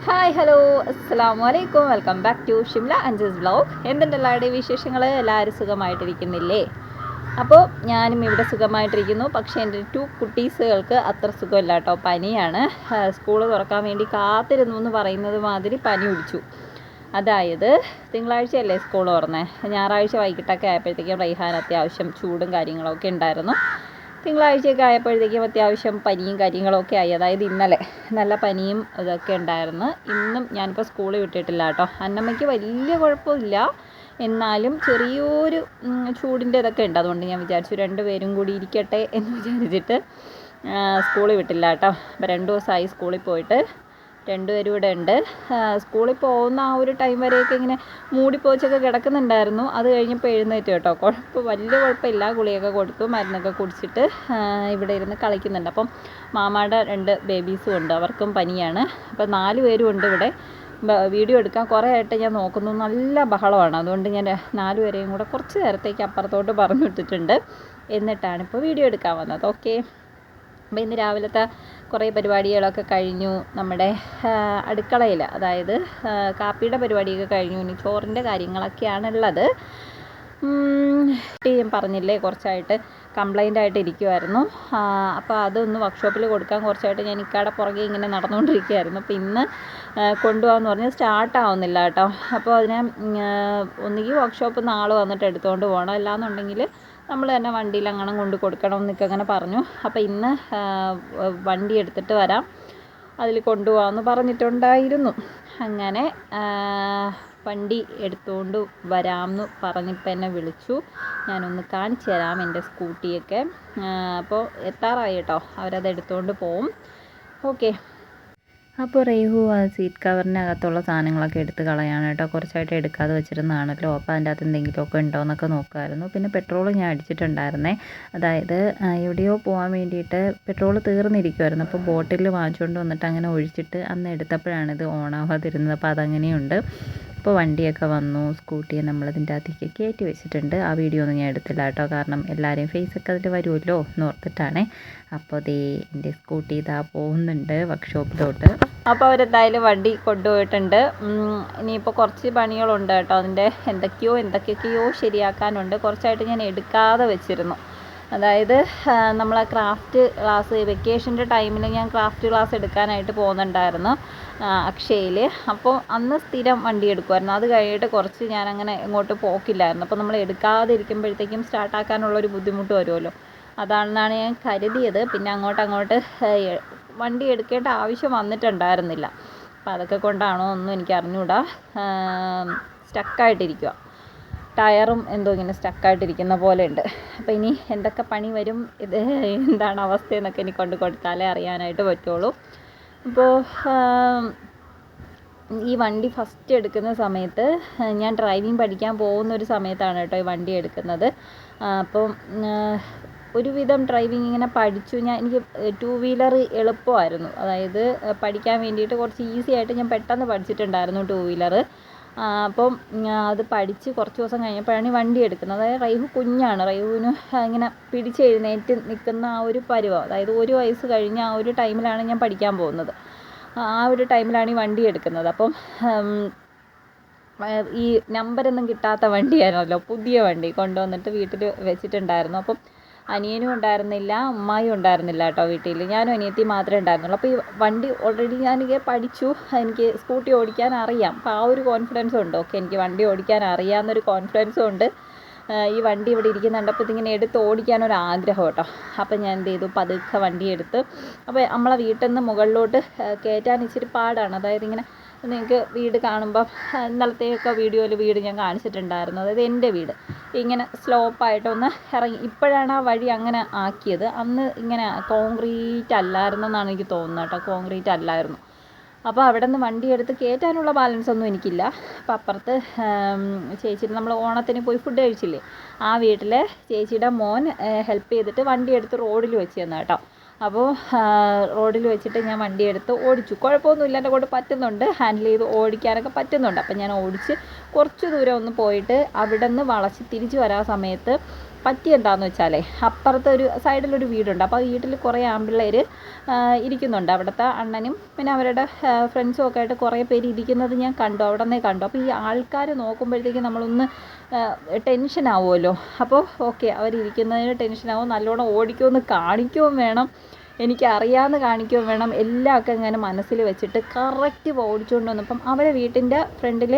Hi hello അസ്സലാമു അലൈക്കും. Welcome back to Shimla Anju's vlog. എന്തുണ്ട് എല്ലാവരുടെയും വിശേഷങ്ങൾ? എല്ലാവരും സുഖമായിട്ടിരിക്കുന്നില്ലേ? അപ്പോൾ ഞാനും ഇവിടെ സുഖമായിട്ടിരിക്കുന്നു. പക്ഷേ എൻ്റെ 2 കുട്ടീസുകൾക്ക് അത്ര സുഖമില്ല കേട്ടോ. പനിയാണ്. സ്കൂൾ തുറക്കാൻ വേണ്ടി കാത്തിരുന്നു എന്ന് പറയുന്നത് മാതിരി പനി പിടിച്ചു. അതായത് തിങ്കളാഴ്ചയല്ലേ സ്കൂൾ തുറന്നേ, ഞായറാഴ്ച വൈകിട്ടൊക്കെ ആയപ്പോഴത്തേക്കും റൈഹാൻ അത്യാവശ്യം ചൂടും കാര്യങ്ങളൊക്കെ ഉണ്ടായിരുന്നു. തിങ്കളാഴ്ചയൊക്കെ ആയപ്പോഴത്തേക്കും അത്യാവശ്യം പനിയും കാര്യങ്ങളൊക്കെ ആയി. അതായത് ഇന്നലെ നല്ല പനിയും ഇതൊക്കെ ഉണ്ടായിരുന്നു. ഇന്നും ഞാനിപ്പോൾ സ്കൂളിൽ വിട്ടിട്ടില്ല കേട്ടോ. അന്നമ്മയ്ക്ക് വലിയ കുഴപ്പമില്ല, എന്നാലും ചെറിയൊരു ചൂടിൻ്റെ ഇതൊക്കെ ഉണ്ട്. അതുകൊണ്ട് ഞാൻ വിചാരിച്ചു 2 പേരും കൂടി ഇരിക്കട്ടെ എന്ന് വിചാരിച്ചിട്ട് സ്കൂളിൽ വിട്ടില്ല കേട്ടോ. അപ്പോൾ 2 ദിവസമായി സ്കൂളിൽ പോയിട്ട്. 2 പേരും ഇവിടെ ഉണ്ട്. സ്കൂളിൽ പോകുന്ന ആ ഒരു ടൈം വരെയൊക്കെ ഇങ്ങനെ മൂടിപ്പോച്ചൊക്കെ കിടക്കുന്നുണ്ടായിരുന്നു. അത് കഴിഞ്ഞപ്പോൾ എഴുന്നേറ്റ് കേട്ടോ. വലിയ കുഴപ്പമില്ല. ഗുളികയൊക്കെ കൊടുത്തു, മരുന്നൊക്കെ കുടിച്ചിട്ട് ഇവിടെ ഇരുന്ന് കളിക്കുന്നുണ്ട്. അപ്പം മാമായുടെ 2 ബേബീസും ഉണ്ട്, അവർക്കും പനിയാണ്. അപ്പം 4 പേരും ഉണ്ട് ഇവിടെ. വീഡിയോ എടുക്കാൻ കുറേ ആയിട്ട് ഞാൻ നോക്കുന്നു, നല്ല ബഹളമാണ്. അതുകൊണ്ട് ഞാൻ 4 പേരെയും കൂടെ കുറച്ച് നേരത്തേക്ക് അപ്പുറത്തോട്ട് പറഞ്ഞു വിട്ടിട്ടുണ്ട്. എന്നിട്ടാണ് ഇപ്പോൾ വീഡിയോ എടുക്കാൻ വന്നത്. ഓക്കെ. അപ്പോൾ ഇന്ന് രാവിലത്തെ കുറേ പരിപാടികളൊക്കെ കഴിഞ്ഞു. നമ്മുടെ അടുക്കളയിൽ, അതായത് കാപ്പിയുടെ പരിപാടിയൊക്കെ കഴിഞ്ഞു. ഇനി ചോറിൻ്റെ കാര്യങ്ങളൊക്കെയാണുള്ളത്. ഞാൻ പറഞ്ഞില്ലേ കുറച്ചായിട്ട് കംപ്ലൈൻ്റ് ആയിട്ട് ഇരിക്കുമായിരുന്നു. അപ്പോൾ അതൊന്ന് വർക്ക്ഷോപ്പിൽ കൊടുക്കാൻ കുറച്ചായിട്ട് ഞാൻ ഇക്കാടെ പുറകെ ഇങ്ങനെ നടന്നുകൊണ്ടിരിക്കുകയായിരുന്നു. അപ്പോൾ ഇന്ന് കൊണ്ടുപോകാമെന്ന് പറഞ്ഞ് സ്റ്റാർട്ടാവുന്നില്ല കേട്ടോ. അപ്പോൾ അതിനെ ഒന്നുകിൽ വർക്ക്ഷോപ്പിൽ നിന്ന് ആൾ വന്നിട്ട് എടുത്തുകൊണ്ട് പോകണം, അല്ലാന്നുണ്ടെങ്കിൽ നമ്മൾ തന്നെ വണ്ടിയിൽ അങ്ങനെ കൊണ്ട് കൊടുക്കണം എന്നൊക്കെ അങ്ങനെ പറഞ്ഞു. അപ്പോൾ ഇന്ന് വണ്ടി എടുത്തിട്ട് വരാം, അതിൽ കൊണ്ടുപോകാമെന്ന് പറഞ്ഞിട്ടുണ്ടായിരുന്നു. അങ്ങനെ വണ്ടി എടുത്തുകൊണ്ട് വരാമെന്ന് പറഞ്ഞിപ്പോൾ എന്നെ വിളിച്ചു. ഞാനൊന്ന് കാണിച്ചു തരാം എൻ്റെ സ്കൂട്ടിയൊക്കെ. അപ്പോൾ എത്താറായി കേട്ടോ, അവരത് എടുത്തുകൊണ്ട് പോവും. ഓക്കെ. അപ്പോൾ റേഹു ആ സീറ്റ് കവറിനകത്തുള്ള സാധനങ്ങളൊക്കെ എടുത്ത് കളയാണ് കേട്ടോ. കുറച്ചായിട്ട് എടുക്കാതെ വെച്ചിരുന്നതാണല്ലോ. അപ്പോൾ അതിൻ്റെ അകത്ത് എന്തെങ്കിലുമൊക്കെ ഉണ്ടോ എന്നൊക്കെ നോക്കുമായിരുന്നു. പിന്നെ പെട്രോൾ ഞാൻ അടിച്ചിട്ടുണ്ടായിരുന്നേ. അതായത് എവിടെയോ പോകാൻ വേണ്ടിയിട്ട് പെട്രോൾ തീർന്നിരിക്കുമായിരുന്നു. അപ്പോൾ ബോട്ടിൽ വാങ്ങിച്ചുകൊണ്ട് വന്നിട്ട് അങ്ങനെ ഒഴിച്ചിട്ട് അന്ന് എടുത്തപ്പോഴാണ് ഇത് ഓണാവാതിരുന്നത്. അപ്പോൾ അതങ്ങനെയുണ്ട്. ഇപ്പോൾ വണ്ടിയൊക്കെ വന്നു, സ്കൂട്ടിയെ നമ്മളതിൻ്റെ അകത്തേക്ക് കയറ്റി വെച്ചിട്ടുണ്ട്. ആ വീഡിയോ ഒന്നും ഞാൻ എടുത്തില്ല കേട്ടോ, കാരണം എല്ലാവരെയും ഫേസൊക്കെ അതിൽ വരുമല്ലോ എന്ന് ഓർത്തിട്ടാണേ. അപ്പോൾ ദേ എൻ്റെ സ്കൂട്ടി ഇതാ പോകുന്നുണ്ട് വർക്ക്ഷോപ്പിലോട്ട്. അപ്പോൾ അവരെന്തായാലും വണ്ടി കൊണ്ടുപോയിട്ടുണ്ട്. ഇനിയിപ്പോൾ കുറച്ച് പണികളുണ്ട് കേട്ടോ. അതിൻ്റെ എന്തൊക്കെയോ ശരിയാക്കാനുണ്ട്. കുറച്ചായിട്ട് ഞാൻ എടുക്കാതെ വെച്ചിരുന്നു. അതായത് നമ്മൾ ആ ക്രാഫ്റ്റ് ക്ലാസ് വെക്കേഷൻ്റെ ടൈമിൽ ഞാൻ ക്രാഫ്റ്റ് ക്ലാസ് എടുക്കാനായിട്ട് പോകുന്നുണ്ടായിരുന്നു അക്ഷയയിൽ. അപ്പോൾ അന്ന് സ്ഥിരം വണ്ടി എടുക്കുമായിരുന്നു. അത് കഴിഞ്ഞിട്ട് കുറച്ച് ഞാനങ്ങനെ എങ്ങോട്ട് പോക്കില്ലായിരുന്നു. അപ്പോൾ നമ്മൾ എടുക്കാതെ ഇരിക്കുമ്പോഴത്തേക്കും സ്റ്റാർട്ടാക്കാനുള്ളൊരു ബുദ്ധിമുട്ട് വരുമല്ലോ, അതാണെന്നാണ് ഞാൻ കരുതിയത്. പിന്നെ അങ്ങോട്ട് വണ്ടി എടുക്കേണ്ട ആവശ്യം വന്നിട്ടുണ്ടായിരുന്നില്ല. അപ്പോൾ അതൊക്കെ കൊണ്ടാണോ ഒന്നും എനിക്ക് അറിഞ്ഞൂടാ. സ്റ്റക്കായിട്ടിരിക്കുക, ടയറും എന്തോ ഇങ്ങനെ സ്റ്റക്കായിട്ടിരിക്കുന്ന പോലെ ഉണ്ട്. അപ്പോൾ ഇനി എന്തൊക്കെ പണി വരും, ഇത് എന്താണ് അവസ്ഥയെന്നൊക്കെ ഇനി കൊണ്ട് കൊടുത്താലേ അറിയാനായിട്ട് പറ്റുള്ളൂ. അപ്പോൾ ഈ വണ്ടി ഫസ്റ്റ് എടുക്കുന്ന സമയത്ത് ഞാൻ ഡ്രൈവിംഗ് പഠിക്കാൻ പോകുന്നൊരു സമയത്താണ് കേട്ടോ ഈ വണ്ടി എടുക്കുന്നത്. അപ്പം ഒരുവിധം ഡ്രൈവിംഗ് ഇങ്ങനെ പഠിച്ചു. എനിക്ക് 2 വീലർ എളുപ്പമായിരുന്നു. അതായത് പഠിക്കാൻ വേണ്ടിയിട്ട് കുറച്ച് ഈസി ആയിട്ട് ഞാൻ പെട്ടെന്ന് പഠിച്ചിട്ടുണ്ടായിരുന്നു 2 വീലർ. അപ്പം അത് പഠിച്ച് കുറച്ച് ദിവസം കഴിഞ്ഞപ്പോഴാണ് ഈ വണ്ടി എടുക്കുന്നത്. അതായത് റൈഹു കുഞ്ഞാണ്. റൈഹുവിന് ഇങ്ങനെ പിടിച്ചെഴുന്നേറ്റ് നിൽക്കുന്ന ആ ഒരു പരുവം, അതായത് 1 വയസ്സ് കഴിഞ്ഞ ആ ഒരു ടൈമിലാണ് ഞാൻ പഠിക്കാൻ പോകുന്നത്. ആ ഒരു ടൈമിലാണ് ഈ വണ്ടി എടുക്കുന്നത്. അപ്പം ഈ നമ്പരൊന്നും കിട്ടാത്ത വണ്ടിയായിരുന്നല്ലോ, പുതിയ വണ്ടി കൊണ്ടുവന്നിട്ട് വീട്ടിൽ വെച്ചിട്ടുണ്ടായിരുന്നു. അപ്പം അനിയനും ഉണ്ടായിരുന്നില്ല, ഉമ്മായും ഉണ്ടായിരുന്നില്ല കേട്ടോ വീട്ടിൽ. ഞാനും അനിയത്തി മാത്രമേ ഉണ്ടായിരുന്നുള്ളൂ. അപ്പോൾ ഈ വണ്ടി ഓൾറെഡി ഞാനിങ്ങനെ പഠിച്ചു, എനിക്ക് സ്കൂട്ടി ഓടിക്കാൻ അറിയാം. അപ്പോൾ ആ ഒരു കോൺഫിഡൻസും ഉണ്ട്. ഓക്കെ, എനിക്ക് വണ്ടി ഓടിക്കാൻ അറിയാമെന്നൊരു കോൺഫിഡൻസും ഉണ്ട്. ഈ വണ്ടി ഇവിടെ ഇരിക്കുന്നുണ്ട്. ഇതിങ്ങനെ എടുത്ത് ഓടിക്കാനൊരു ആഗ്രഹം കേട്ടോ. അപ്പോൾ ഞാൻ എന്ത് ചെയ്തു, പതുക്കെ വണ്ടി എടുത്ത്. അപ്പോൾ നമ്മളെ വീട്ടിൽ നിന്ന് മുകളിലോട്ട് കയറ്റാൻ ഇച്ചിരി പാടാണ്. അതായത് ഇങ്ങനെ നിങ്ങൾക്ക് വീട് കാണുമ്പം ഇന്നലത്തെയൊക്കെ വീഡിയോയിൽ വീട് ഞാൻ കാണിച്ചിട്ടുണ്ടായിരുന്നു. അതായത് എൻ്റെ വീട് ഇങ്ങനെ സ്ലോപ്പായിട്ടൊന്ന് ഇറങ്ങി. ഇപ്പോഴാണ് ആ വഴി അങ്ങനെ ആക്കിയത്. അന്ന് ഇങ്ങനെ കോൺക്രീറ്റ് അല്ലായിരുന്നെന്നാണ് എനിക്ക് തോന്നുന്നത് കേട്ടോ. കോൺക്രീറ്റ് അല്ലായിരുന്നു. അപ്പോൾ അവിടെ നിന്ന് വണ്ടി എടുത്ത് കയറ്റാനുള്ള ബാലൻസ് ഒന്നും എനിക്കില്ല. അപ്പോൾ അപ്പുറത്ത് ചേച്ചിയുടെ നമ്മൾ ഓണത്തിന് പോയി ഫുഡ് കഴിച്ചില്ലേ, ആ വീട്ടിലെ ചേച്ചിയുടെ മോൻ ഹെൽപ്പ് ചെയ്തിട്ട് വണ്ടി എടുത്ത് റോഡിൽ വെച്ച് തന്നു കേട്ടോ. അപ്പോൾ റോഡിൽ വെച്ചിട്ട് ഞാൻ വണ്ടി എടുത്ത് ഓടിച്ചു. കുഴപ്പമൊന്നുമില്ല, എൻ്റെ കൊണ്ട് പറ്റുന്നുണ്ട്, ഹാൻഡിൽ ചെയ്ത് ഓടിക്കാനൊക്കെ പറ്റുന്നുണ്ട്. അപ്പം ഞാൻ ഓടിച്ച് കുറച്ച് ദൂരം ഒന്ന് പോയിട്ട് അവിടെ നിന്ന് വളച്ച് തിരിച്ച് വരാൻ സമയത്ത് പറ്റിയെന്താണെന്ന് വെച്ചാലേ, അപ്പുറത്തെ ഒരു സൈഡിലൊരു വീടുണ്ട്. അപ്പോൾ ആ വീട്ടിൽ കുറേ ആൺപിള്ളേർ ഇരിക്കുന്നുണ്ട്. അവിടുത്തെ അണ്ണനും പിന്നെ അവരുടെ ഫ്രണ്ട്സും ഒക്കെ ആയിട്ട് കുറേ പേര് ഇരിക്കുന്നത് ഞാൻ കണ്ടു, അവിടെ നിന്നേ കണ്ടു. അപ്പോൾ ഈ ആൾക്കാർ നോക്കുമ്പോഴത്തേക്കും നമ്മളൊന്ന് ടെൻഷനാവുമല്ലോ. അപ്പോൾ ഓക്കെ, അവരിരിക്കുന്നതിന് ടെൻഷനാവും, നല്ലോണം ഓടിക്കുമെന്ന് കാണിക്കുകയും വേണം, എനിക്കറിയാമെന്ന് കാണിക്കുകയും വേണം, എല്ലാം ഒക്കെ ഇങ്ങനെ മനസ്സിൽ വെച്ചിട്ട് കറക്റ്റ് ഓടിച്ചുകൊണ്ട് വന്നപ്പം അവരെ വീട്ടിൻ്റെ ഫ്രണ്ടിൽ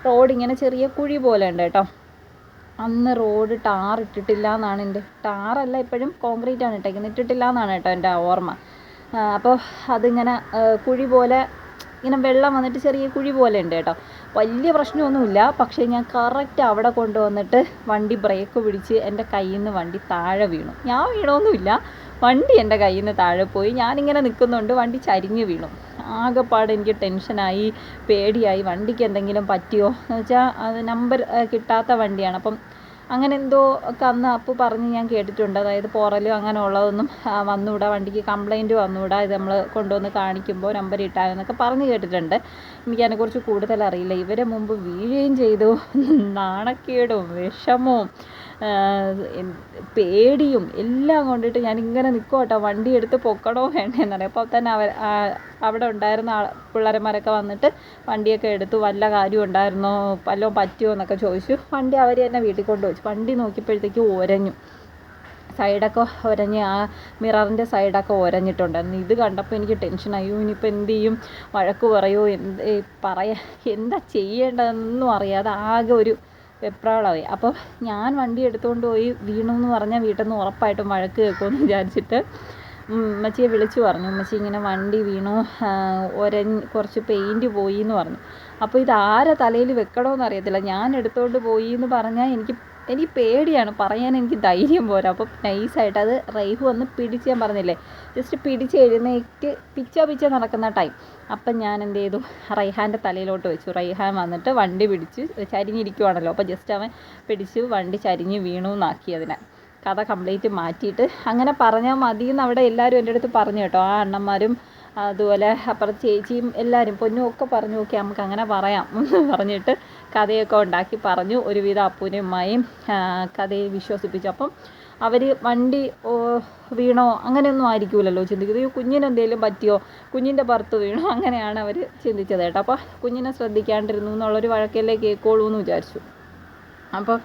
റോഡ് ഇങ്ങനെ ചെറിയ കുഴി പോലെ ഉണ്ട് കേട്ടോ. അന്ന് റോഡ് ടാർ ഇട്ടിട്ടില്ല എന്നാണ് ടാറല്ല, ഇപ്പോഴും കോൺക്രീറ്റാണ് ഇട്ടേക്കുന്നത്, ഇട്ടിട്ടില്ല എന്നാണ് കേട്ടോ എൻ്റെ ഓർമ്മ. അപ്പോൾ അതിങ്ങനെ കുഴി പോലെ ഇങ്ങനെ വെള്ളം വന്നിട്ട് ചെറിയ കുഴി പോലെ ഉണ്ട് കേട്ടോ. വലിയ പ്രശ്നമൊന്നുമില്ല. പക്ഷേ ഞാൻ കറക്റ്റ് അവിടെ കൊണ്ടുവന്നിട്ട് വണ്ടി ബ്രേക്ക് പിടിച്ച് എൻ്റെ കയ്യിൽ നിന്ന് വണ്ടി താഴെ വീണു. ഞാൻ വീണൊന്നുമില്ല, വണ്ടി എൻ്റെ കയ്യിൽ നിന്ന് താഴെ പോയി. ഞാനിങ്ങനെ നിൽക്കുന്നുണ്ട്, വണ്ടി ചരിഞ്ഞ് വീണു. ആകെപ്പാട് എനിക്ക് ടെൻഷനായി, പേടിയായി, വണ്ടിക്ക് എന്തെങ്കിലും പറ്റിയോ എന്ന് വെച്ചാൽ അത് നമ്പർ കിട്ടാത്ത വണ്ടിയാണ്. അപ്പം അങ്ങനെ എന്തോ ഒക്കെ അന്ന് അപ്പു പറഞ്ഞ് ഞാൻ കേട്ടിട്ടുണ്ട്. അതായത് പോറലും അങ്ങനെ ഉള്ളതൊന്നും വന്നുകൂടാ, വണ്ടിക്ക് കംപ്ലൈൻറ്റ് വന്നുകൂടാ, ഇത് നമ്മൾ കൊണ്ടുവന്ന് കാണിക്കുമ്പോൾ നമ്പർ ഇട്ടാലെന്നൊക്കെ പറഞ്ഞ് കേട്ടിട്ടുണ്ട്. എനിക്കതിനെക്കുറിച്ച് കൂടുതൽ അറിയില്ല. ഇവരെ മുമ്പ് വീഴുകയും ചെയ്തു. നാണക്കേടും വിഷമവും പേടിയും എല്ലാം കൊണ്ടിട്ട് ഞാനിങ്ങനെ നിൽക്കും കേട്ടോ, വണ്ടി എടുത്ത് പൊക്കണോ വേണ്ടേന്നറിയാം. അപ്പോൾ തന്നെ അവിടെ ഉണ്ടായിരുന്ന പിള്ളേരന്മാരൊക്കെ വന്നിട്ട് വണ്ടിയൊക്കെ എടുത്തു. വല്ല കാര്യം ഉണ്ടായിരുന്നോ, വല്ലതും പറ്റുമോ എന്നൊക്കെ ചോദിച്ചു. വണ്ടി അവർ തന്നെ വീട്ടിൽ കൊണ്ടുവച്ചു. വണ്ടി നോക്കിയപ്പോഴത്തേക്ക് ഒരഞ്ഞു, സൈഡൊക്കെ ഒരഞ്ഞ്, ആ മിററിൻ്റെ സൈഡൊക്കെ ഒരഞ്ഞിട്ടുണ്ടായിരുന്നു. ഇത് കണ്ടപ്പോൾ എനിക്ക് ടെൻഷനായി. ഇനിയിപ്പോൾ എന്ത് ചെയ്യും, വഴക്ക് പറയുമോ, എന്താ ചെയ്യേണ്ടതെന്നൊന്നും അറിയാതെ ആകെ ഒരു വെപ്രാളമായി. അപ്പോൾ ഞാൻ വണ്ടി എടുത്തുകൊണ്ട് പോയി വീണു എന്ന് പറഞ്ഞാൽ വീട്ടിൽ നിന്ന് ഉറപ്പായിട്ടും വഴക്ക് കേൾക്കുമെന്ന് വിചാരിച്ചിട്ട് ഉമ്മച്ചിയെ വിളിച്ചു പറഞ്ഞു, ഉമ്മച്ചി ഇങ്ങനെ വണ്ടി വീണു, കുറച്ച് പെയിൻറ്റ് പോയി എന്ന് പറഞ്ഞു. അപ്പോൾ ഇതാരെ തലയിൽ വെക്കണമെന്ന് അറിയത്തില്ല. ഞാൻ എടുത്തുകൊണ്ട് പോയി എന്ന് പറഞ്ഞാൽ എനിക്ക് പേടിയാണ്, പറയാൻ എനിക്ക് ധൈര്യം പോരാ. അപ്പോൾ നൈസായിട്ട് അത് റൈഹു വന്ന് പിടിച്ച്, ഞാൻ പറഞ്ഞില്ലേ ജസ്റ്റ് പിടിച്ച് എഴുന്നേറ്റ് പിച്ച നടക്കുന്ന ടൈം. അപ്പം ഞാൻ എന്ത് ചെയ്തു, റൈഹാൻ്റെ തലയിലോട്ട് വെച്ചു. റൈഹാൻ വന്നിട്ട് വണ്ടി പിടിച്ച് ചരിഞ്ഞിരിക്കുവാണല്ലോ, അപ്പോൾ ജസ്റ്റ് അവൻ പിടിച്ച് വണ്ടി ചരിഞ്ഞ് വീണു എന്നാക്കി. അതിനെ കഥ കംപ്ലീറ്റ് മാറ്റിയിട്ട് അങ്ങനെ പറഞ്ഞാൽ മതി എന്ന് അവിടെ എല്ലാവരും എൻ്റെ അടുത്ത് പറഞ്ഞു കേട്ടോ. ആ അണ്ണന്മാരും അതുപോലെ അപ്പുറത്ത് ചേച്ചിയും എല്ലാവരും പൊന്നും ഒക്കെ പറഞ്ഞു, ഓക്കെ നമുക്ക് അങ്ങനെ പറയാം എന്ന് പറഞ്ഞിട്ട് കഥയൊക്കെ ഉണ്ടാക്കി പറഞ്ഞു. ഒരുവിധം അപ്പൂനെയും ഉമ്മയും കഥയെ വിശ്വസിപ്പിച്ചു. അപ്പം അവർ വണ്ടി വീണോ അങ്ങനെയൊന്നും ആയിരിക്കുമല്ലോ ചിന്തിക്കുന്നത്, കുഞ്ഞിനെന്തെങ്കിലും പറ്റിയോ, കുഞ്ഞിൻ്റെ പുറത്ത് വീണോ, അങ്ങനെയാണ് അവർ ചിന്തിച്ചത് കേട്ടോ. അപ്പോൾ കുഞ്ഞിനെ ശ്രദ്ധിക്കാണ്ടിരുന്നു എന്നുള്ളൊരു വഴക്കല്ലേ കേൾക്കുള്ളൂ എന്ന് വിചാരിച്ചു. അപ്പോൾ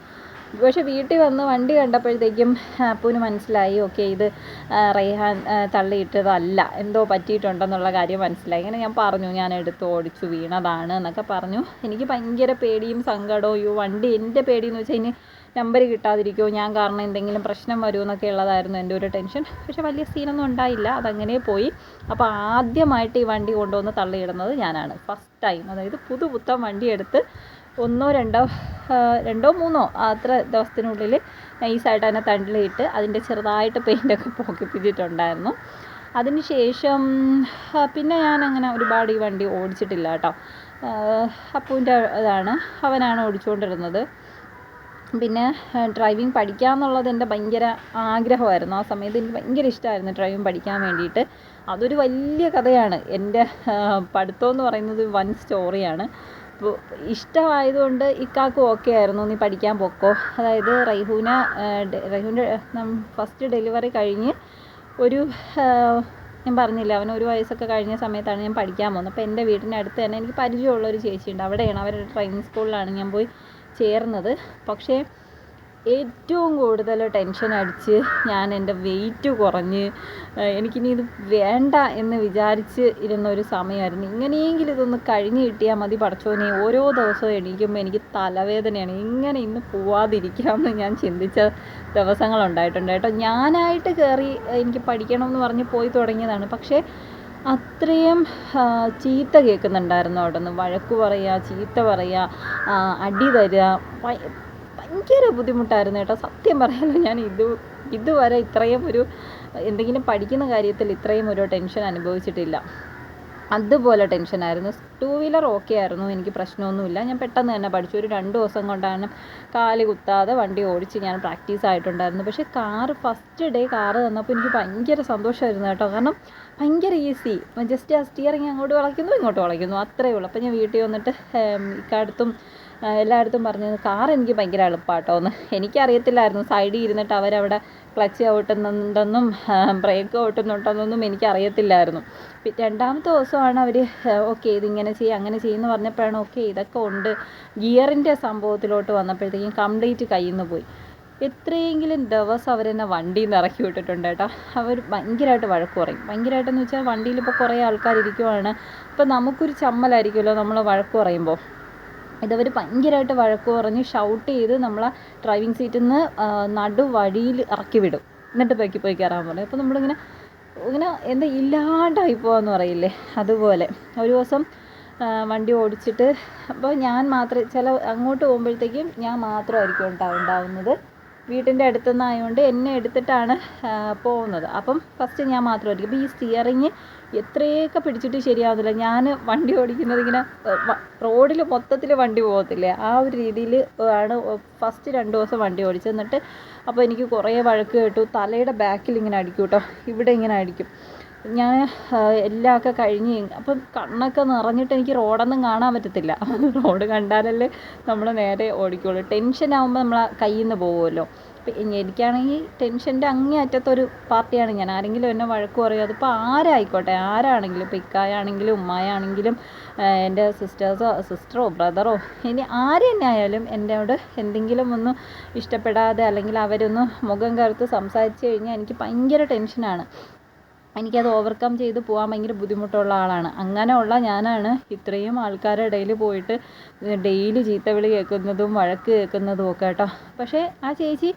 പക്ഷെ വീട്ടിൽ വന്ന് വണ്ടി കണ്ടപ്പോഴത്തേക്കും അപ്പൂന് മനസ്സിലായി, ഓക്കെ ഇത് റൈഹാൻ തള്ളിയിട്ടതല്ല, എന്തോ പറ്റിയിട്ടുണ്ടെന്നുള്ള കാര്യം മനസ്സിലായി. ഇങ്ങനെ ഞാൻ പറഞ്ഞു, ഞാൻ എടുത്ത് ഓടിച്ചു വീണതാണ് എന്നൊക്കെ പറഞ്ഞു. എനിക്ക് ഭയങ്കര പേടിയും സങ്കടവും, വണ്ടി എൻ്റെ പേടിയെന്ന് വെച്ചാൽ ഇനി നമ്പർ കിട്ടാതിരിക്കുമോ, ഞാൻ കാരണം എന്തെങ്കിലും പ്രശ്നം വരുമോ എന്നൊക്കെ ഉള്ളതായിരുന്നു എൻ്റെ ഒരു ടെൻഷൻ. പക്ഷെ വലിയ സീനൊന്നും ഉണ്ടായില്ല, അതങ്ങനെ പോയി. അപ്പോൾ ആദ്യമായിട്ട് ഈ വണ്ടി കൊണ്ടുവന്ന് തള്ളിയിടുന്നത് ഞാനാണ്, ഫസ്റ്റ് ടൈം. അതായത് പുതുപുത്തൻ വണ്ടി എടുത്ത് രണ്ടോ മൂന്നോ അത്ര ദിവസത്തിനുള്ളിൽ നൈസായിട്ട് അതിനെ തള്ളിയിട്ട് അതിൻ്റെ ചെറുതായിട്ട് പെയിൻ്റൊക്കെ പോക്കിപ്പിച്ചിട്ടുണ്ടായിരുന്നു. അതിന് ശേഷം പിന്നെ ഞാൻ അങ്ങനെ ഒരുപാട് ഈ വണ്ടി ഓടിച്ചിട്ടില്ല കേട്ടോ. അപ്പൂൻ്റെ ഇതാണ്, അവനാണ് ഓടിച്ചുകൊണ്ടിരുന്നത്. പിന്നെ ഡ്രൈവിംഗ് പഠിക്കാമെന്നുള്ളത് എൻ്റെ ഭയങ്കര ആഗ്രഹമായിരുന്നു. ആ സമയത്ത് എനിക്ക് ഭയങ്കര ഇഷ്ടമായിരുന്നു ഡ്രൈവിംഗ് പഠിക്കാൻ വേണ്ടിയിട്ട്. അതൊരു വലിയ കഥയാണ്. എൻ്റെ പഠിത്തം എന്ന് പറയുന്നത് വൻ സ്റ്റോറിയാണ്. അപ്പോൾ ഇഷ്ടമായതുകൊണ്ട് ഇക്കാക്കും ഓക്കെ ആയിരുന്നു, നീ പഠിക്കാൻ പൊക്കോ. അതായത് റൈഹുവിൻ്റെ ഫസ്റ്റ് ഡെലിവറി കഴിഞ്ഞ് ഞാൻ പറഞ്ഞില്ല, അവന് 1 വയസ്സൊക്കെ കഴിഞ്ഞ സമയത്താണ് ഞാൻ പഠിക്കാൻ പോകുന്നത്. അപ്പോൾ എൻ്റെ വീടിൻ്റെ അടുത്ത് തന്നെ എനിക്ക് പരിചയമുള്ളൊരു ചേച്ചിയുണ്ട്, അവിടെയാണ് അവരുടെ ഡ്രൈവിംഗ് സ്കൂളിലാണ് ഞാൻ പോയി ചേർന്നത്. പക്ഷേ ഏറ്റവും കൂടുതൽ ടെൻഷൻ അടിച്ച് ഞാൻ എൻ്റെ വെയിറ്റ് കുറഞ്ഞ് എനിക്കിനി ഇത് വേണ്ട എന്ന് വിചാരിച്ച് ഇരുന്നൊരു സമയമായിരുന്നു. ഇങ്ങനെയെങ്കിലും ഇതൊന്ന് കഴിഞ്ഞ് കിട്ടിയാൽ മതി പടച്ചോനെ. ഓരോ ദിവസവും എണീക്കുമ്പോൾ എനിക്ക് തലവേദനയാണ്, എങ്ങനെ ഇന്ന് പോവാതിരിക്കാമെന്ന് ഞാൻ ചിന്തിച്ച ദിവസങ്ങളുണ്ടായിട്ടുണ്ട് കേട്ടോ. ഞാനായിട്ട് കയറി എനിക്ക് പഠിക്കണമെന്ന് പറഞ്ഞ് പോയി തുടങ്ങിയതാണ്. പക്ഷേ അത്രയും ചീത്ത കേൾക്കുന്നുണ്ടായിരുന്നു അവിടെ നിന്ന്. വഴക്ക് പറയുക, ചീത്ത പറയുക, അടി തരിക, ഭയങ്കര ബുദ്ധിമുട്ടായിരുന്നു കേട്ടോ. സത്യം പറയാമല്ലോ, ഞാൻ ഇതുവരെ ഇത്രയും എന്തെങ്കിലും പഠിക്കുന്ന കാര്യത്തിൽ ഇത്രയും ഒരു ടെൻഷൻ അനുഭവിച്ചിട്ടില്ല. അതുപോലെ ടെൻഷനായിരുന്നു. 2 വീലർ ഓക്കെ ആയിരുന്നു, എനിക്ക് പ്രശ്നമൊന്നുമില്ല. ഞാൻ പെട്ടെന്ന് തന്നെ പഠിച്ചു. ഒരു 2 ദിവസം കൊണ്ടാണ് കാല് കുത്താതെ വണ്ടി ഓടിച്ച് ഞാൻ പ്രാക്ടീസ് ആയിട്ടുണ്ടായിരുന്നു. പക്ഷേ ഫസ്റ്റ് ഡേ കാറ് തന്നപ്പോൾ എനിക്ക് ഭയങ്കര സന്തോഷമായിരുന്നു കേട്ടോ. കാരണം ഭയങ്കര ഈസി. ജസ്റ്റ് ആ സ്റ്റിയറിങ് അങ്ങോട്ട് വളയ്ക്കുന്നു ഇങ്ങോട്ട് വളയ്ക്കുന്നു, അത്രയേ ഉള്ളൂ. അപ്പോൾ ഞാൻ വീട്ടിൽ വന്നിട്ട് ഇക്കാലത്തും എല്ലായിടത്തും പറഞ്ഞത് കാർ എനിക്ക് ഭയങ്കര എളുപ്പമാട്ടോ എന്ന്. എനിക്കറിയത്തില്ലായിരുന്നു സൈഡിൽ ഇരുന്നിട്ട് അവരവിടെ ക്ലച്ച് ഔട്ടുന്നുണ്ടെന്നും ബ്രേക്ക് ഔട്ടുന്നുണ്ടെന്നൊന്നും എനിക്കറിയത്തില്ലായിരുന്നു. രണ്ടാമത്തെ ദിവസമാണ് അവർ ഓക്കെ ഇതിങ്ങനെ ചെയ്യുക അങ്ങനെ ചെയ്യുമെന്ന് പറഞ്ഞപ്പോഴാണ് ഓക്കെ ഇതൊക്കെ ഉണ്ട്. ഗിയറിൻ്റെ സംഭവത്തിലോട്ട് വന്നപ്പോഴത്തേക്കും കംപ്ലീറ്റ് കയ്യിൽ നിന്ന് പോയി. എത്രയെങ്കിലും ദിവസം അവരെന്നെ വണ്ടിയിൽ നിന്ന് ഇറക്കി വിട്ടിട്ടുണ്ട് കേട്ടോ. അവർ ഭയങ്കരമായിട്ട് വഴക്ക് പറയും. ഭയങ്കരമായിട്ടെന്ന് വെച്ചാൽ വണ്ടിയിൽ ഇപ്പോൾ കുറേ ആൾക്കാരിരിക്കുവാണ്. അപ്പോൾ നമുക്കൊരു ചമ്മലായിരിക്കുമല്ലോ നമ്മൾ വഴക്ക് പറയുമ്പോൾ. ഇതവർ ഭയങ്കരമായിട്ട് വഴക്ക് പറഞ്ഞ് ഷൗട്ട് ചെയ്ത് നമ്മളെ ഡ്രൈവിംഗ് സീറ്റിൽ നിന്ന് നടുവഴിയിൽ ഇറക്കി വിടും. എന്നിട്ട് പോയി കയറാൻ പറയും. അപ്പോൾ നമ്മളിങ്ങനെ എന്താ ഇല്ലാണ്ടായി പോകാമെന്ന് പറയില്ലേ, അതുപോലെ. ഒരു ദിവസം വണ്ടി ഓടിച്ചിട്ട് അപ്പോൾ ഞാൻ മാത്രമേ അങ്ങോട്ട് പോകുമ്പോഴത്തേക്കും ഞാൻ മാത്രമായിരിക്കും ഉണ്ടാവുന്നത്. വീട്ടിൻ്റെ അടുത്തുനിന്നായതുകൊണ്ട് എന്നെ എടുത്തിട്ടാണ് പോകുന്നത്. അപ്പം ഫസ്റ്റ് ഞാൻ മാത്രമായിരിക്കും. അപ്പോൾ ഈ സ്റ്റിയറിങ് എത്രയൊക്കെ പിടിച്ചിട്ട് ശരിയാവുന്നില്ല. ഞാൻ വണ്ടി ഓടിക്കുന്നത് ഇങ്ങനെ റോഡിൽ മൊത്തത്തിൽ വണ്ടി പോകത്തില്ലേ, ആ ഒരു രീതിയിൽ ആണ് ഫസ്റ്റ് 2 ദിവസം വണ്ടി ഓടിച്ചത്. എന്നിട്ട് അപ്പോൾ എനിക്ക് കുറേ വഴക്ക് കേട്ടു. തലയുടെ ബാക്കിൽ ഇങ്ങനെ അടിക്കും കേട്ടോ, ഇവിടെ ഇങ്ങനെ അടിക്കും. ഞാൻ എല്ലാമൊക്കെ കഴിഞ്ഞ് അപ്പം കണ്ണൊക്കെ നിറഞ്ഞിട്ട് എനിക്ക് റോഡൊന്നും കാണാൻ പറ്റത്തില്ല. റോഡ് കണ്ടാലല്ലേ നമ്മൾ നേരെ ഓടിക്കുള്ളൂ. ടെൻഷനാകുമ്പോൾ നമ്മളെ കയ്യിൽ നിന്ന് പോകുമല്ലോ. അപ്പം എനിക്കാണെങ്കിൽ ടെൻഷൻ്റെ അങ്ങേ അറ്റത്തൊരു പാർട്ടിയാണ് ഞാൻ. ആരെങ്കിലും എന്നെ വഴക്ക് പറയും, അതിപ്പോൾ ആരായിക്കോട്ടെ, ആരാണെങ്കിലും, ഇപ്പോൾ ഇക്കായാണെങ്കിലും ഉമ്മായാണെങ്കിലും എൻ്റെ സിസ്റ്ററോ ബ്രദറോ ഇനി ആര് തന്നെ ആയാലും എന്നോട് എന്തെങ്കിലും ഒന്ന് ഇഷ്ടപ്പെടാതെ അല്ലെങ്കിൽ അവരൊന്ന് മുഖം കറുത്ത് സംസാരിച്ച് കഴിഞ്ഞാൽ എനിക്ക് ഭയങ്കര ടെൻഷനാണ്. എനിക്കത് ഓവർകം ചെയ്ത് പോകാൻ ഭയങ്കര ബുദ്ധിമുട്ടുള്ള ആളാണ്. അങ്ങനെയുള്ള ഞാനാണ് ഇത്രയും ആൾക്കാരുടെ ഇടയിൽ പോയിട്ട് ഡെയിലി ചീത്തവിളി കേൾക്കുന്നതും വഴക്ക് കേൾക്കുന്നതും ഒക്കെ കേട്ടോ. പക്ഷേ ആ ചേച്ചി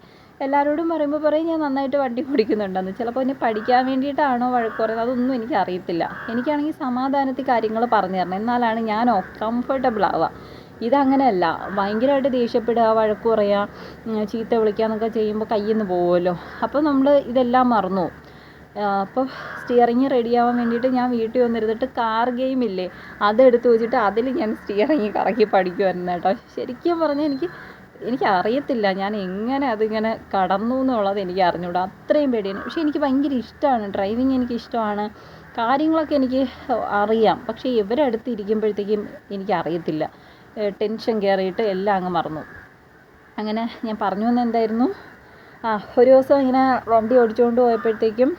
എല്ലാവരോടും പറയുമ്പോൾ പറയും ഞാൻ നന്നായിട്ട് വണ്ടി ഓടിക്കുന്നുണ്ടെന്ന്. ചിലപ്പോൾ എന്നെ പഠിക്കാൻ വേണ്ടിയിട്ടാണോ വഴക്ക് പറയുന്നത്, അതൊന്നും എനിക്കറിയത്തില്ല. എനിക്കാണെങ്കിൽ സമാധാനത്തിൽ കാര്യങ്ങൾ പറഞ്ഞു തരണം, എന്നാലാണ് ഞാൻ കംഫർട്ടബിൾ ആവുക. ഇതങ്ങനെയല്ല, ഭയങ്കരമായിട്ട് ദേഷ്യപ്പെടുക, വഴക്ക് പറയുക, ചീത്ത വിളിക്കുക എന്നൊക്കെ ചെയ്യുമ്പോൾ കയ്യിൽ നിന്ന് പോകുമല്ലോ. അപ്പോൾ നമ്മൾ ഇതെല്ലാം മറന്നു പോകും. അപ്പോൾ സ്റ്റിയറിങ് റെഡിയാവാൻ വേണ്ടിയിട്ട് ഞാൻ വീട്ടിൽ വന്നിരുന്നിട്ട് കാർ ഗെയിമില്ലേ അതെടുത്ത് വെച്ചിട്ട് അതിൽ ഞാൻ സ്റ്റിയറിങ് കറക്കി പഠിക്കുമായിരുന്നു കേട്ടോ. ശരിക്കും പറഞ്ഞാൽ എനിക്ക് അറിയത്തില്ല ഞാൻ എങ്ങനെ അതിങ്ങനെ കടന്നു എന്നുള്ളത് എനിക്ക് അറിഞ്ഞൂടാ, അത്രയും പേടിയാണ്. പക്ഷേ എനിക്ക് ഭയങ്കര ഇഷ്ടമാണ് ഡ്രൈവിങ്, എനിക്ക് ഇഷ്ടമാണ്, കാര്യങ്ങളൊക്കെ എനിക്ക് അറിയാം. പക്ഷേ ഇവരടുത്ത് ഇരിക്കുമ്പോഴത്തേക്കും എനിക്കറിയത്തില്ല, ടെൻഷൻ കയറിയിട്ട് എല്ലാം അങ്ങ് മറന്നു. അങ്ങനെ ഞാൻ പറഞ്ഞു വന്നത് എന്തായിരുന്നു, ഒരു ദിവസം ഇങ്ങനെ വണ്ടി ഓടിച്ചുകൊണ്ട് പോയപ്പോഴത്തേക്കും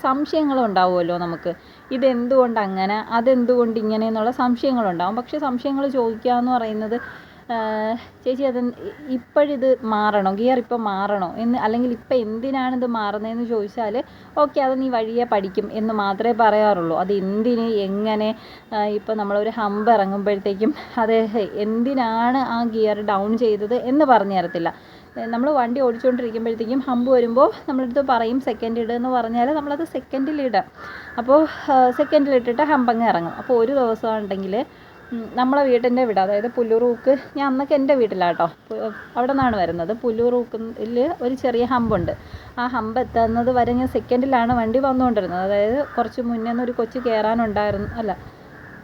സംശയങ്ങളുണ്ടാവുമല്ലോ നമുക്ക്, ഇതെന്തുകൊണ്ട് അങ്ങനെ അതെന്തുകൊണ്ട് ഇങ്ങനെ എന്നുള്ള സംശയങ്ങളുണ്ടാവും. പക്ഷേ സംശയങ്ങൾ ചോദിക്കുക എന്ന് പറയുന്നത് ചേച്ചി അത് ഇപ്പോഴിത് മാറണോ, ഗിയർ ഇപ്പോൾ മാറണോ എന്ന്, അല്ലെങ്കിൽ ഇപ്പം എന്തിനാണിത് മാറുന്നതെന്ന് ചോദിച്ചാൽ ഓക്കെ അത് നീ വഴിയെ പഠിക്കും എന്ന് മാത്രമേ പറയാറുള്ളൂ. അത് എന്തിന് എങ്ങനെ, ഇപ്പോൾ നമ്മളൊരു ഹമ്പ് ഇറങ്ങുമ്പോഴത്തേക്കും അത് എന്തിനാണ് ആ ഗിയർ ഡൗൺ ചെയ്തത് എന്ന് പറഞ്ഞു തരത്തില്ല. നമ്മൾ വണ്ടി ഓടിച്ചുകൊണ്ടിരിക്കുമ്പോഴത്തേക്കും ഹമ്പ് വരുമ്പോൾ നമ്മളടുത്ത് പറയും സെക്കൻഡ് ഇടുക പറഞ്ഞാൽ നമ്മളത് സെക്കൻഡിലിടാം. അപ്പോൾ സെക്കൻഡിലിട്ടിട്ട് ഹമ്പങ്ങ് ഇറങ്ങും. അപ്പോൾ ഒരു ദിവസം ഉണ്ടെങ്കിൽ നമ്മളെ വീട്ടിൻ്റെ വീട്, അതായത് പുല്ലൂറൂക്ക്, ഞാൻ അന്നൊക്കെ എൻ്റെ വീട്ടിലാട്ടോ, അവിടെ നിന്നാണ് വരുന്നത്. പുല്ലൂറൂക്കിൽ ഒരു ചെറിയ ഹമ്പുണ്ട്. ആ ഹമ്പ് എത്തുന്നത് വരെ ഞാൻ സെക്കൻഡിലാണ് വണ്ടി വന്നുകൊണ്ടിരുന്നത്. അതായത് കുറച്ച് മുന്നേ ഒരു കൊച്ച് കയറാനുണ്ടായിരുന്നു, അല്ല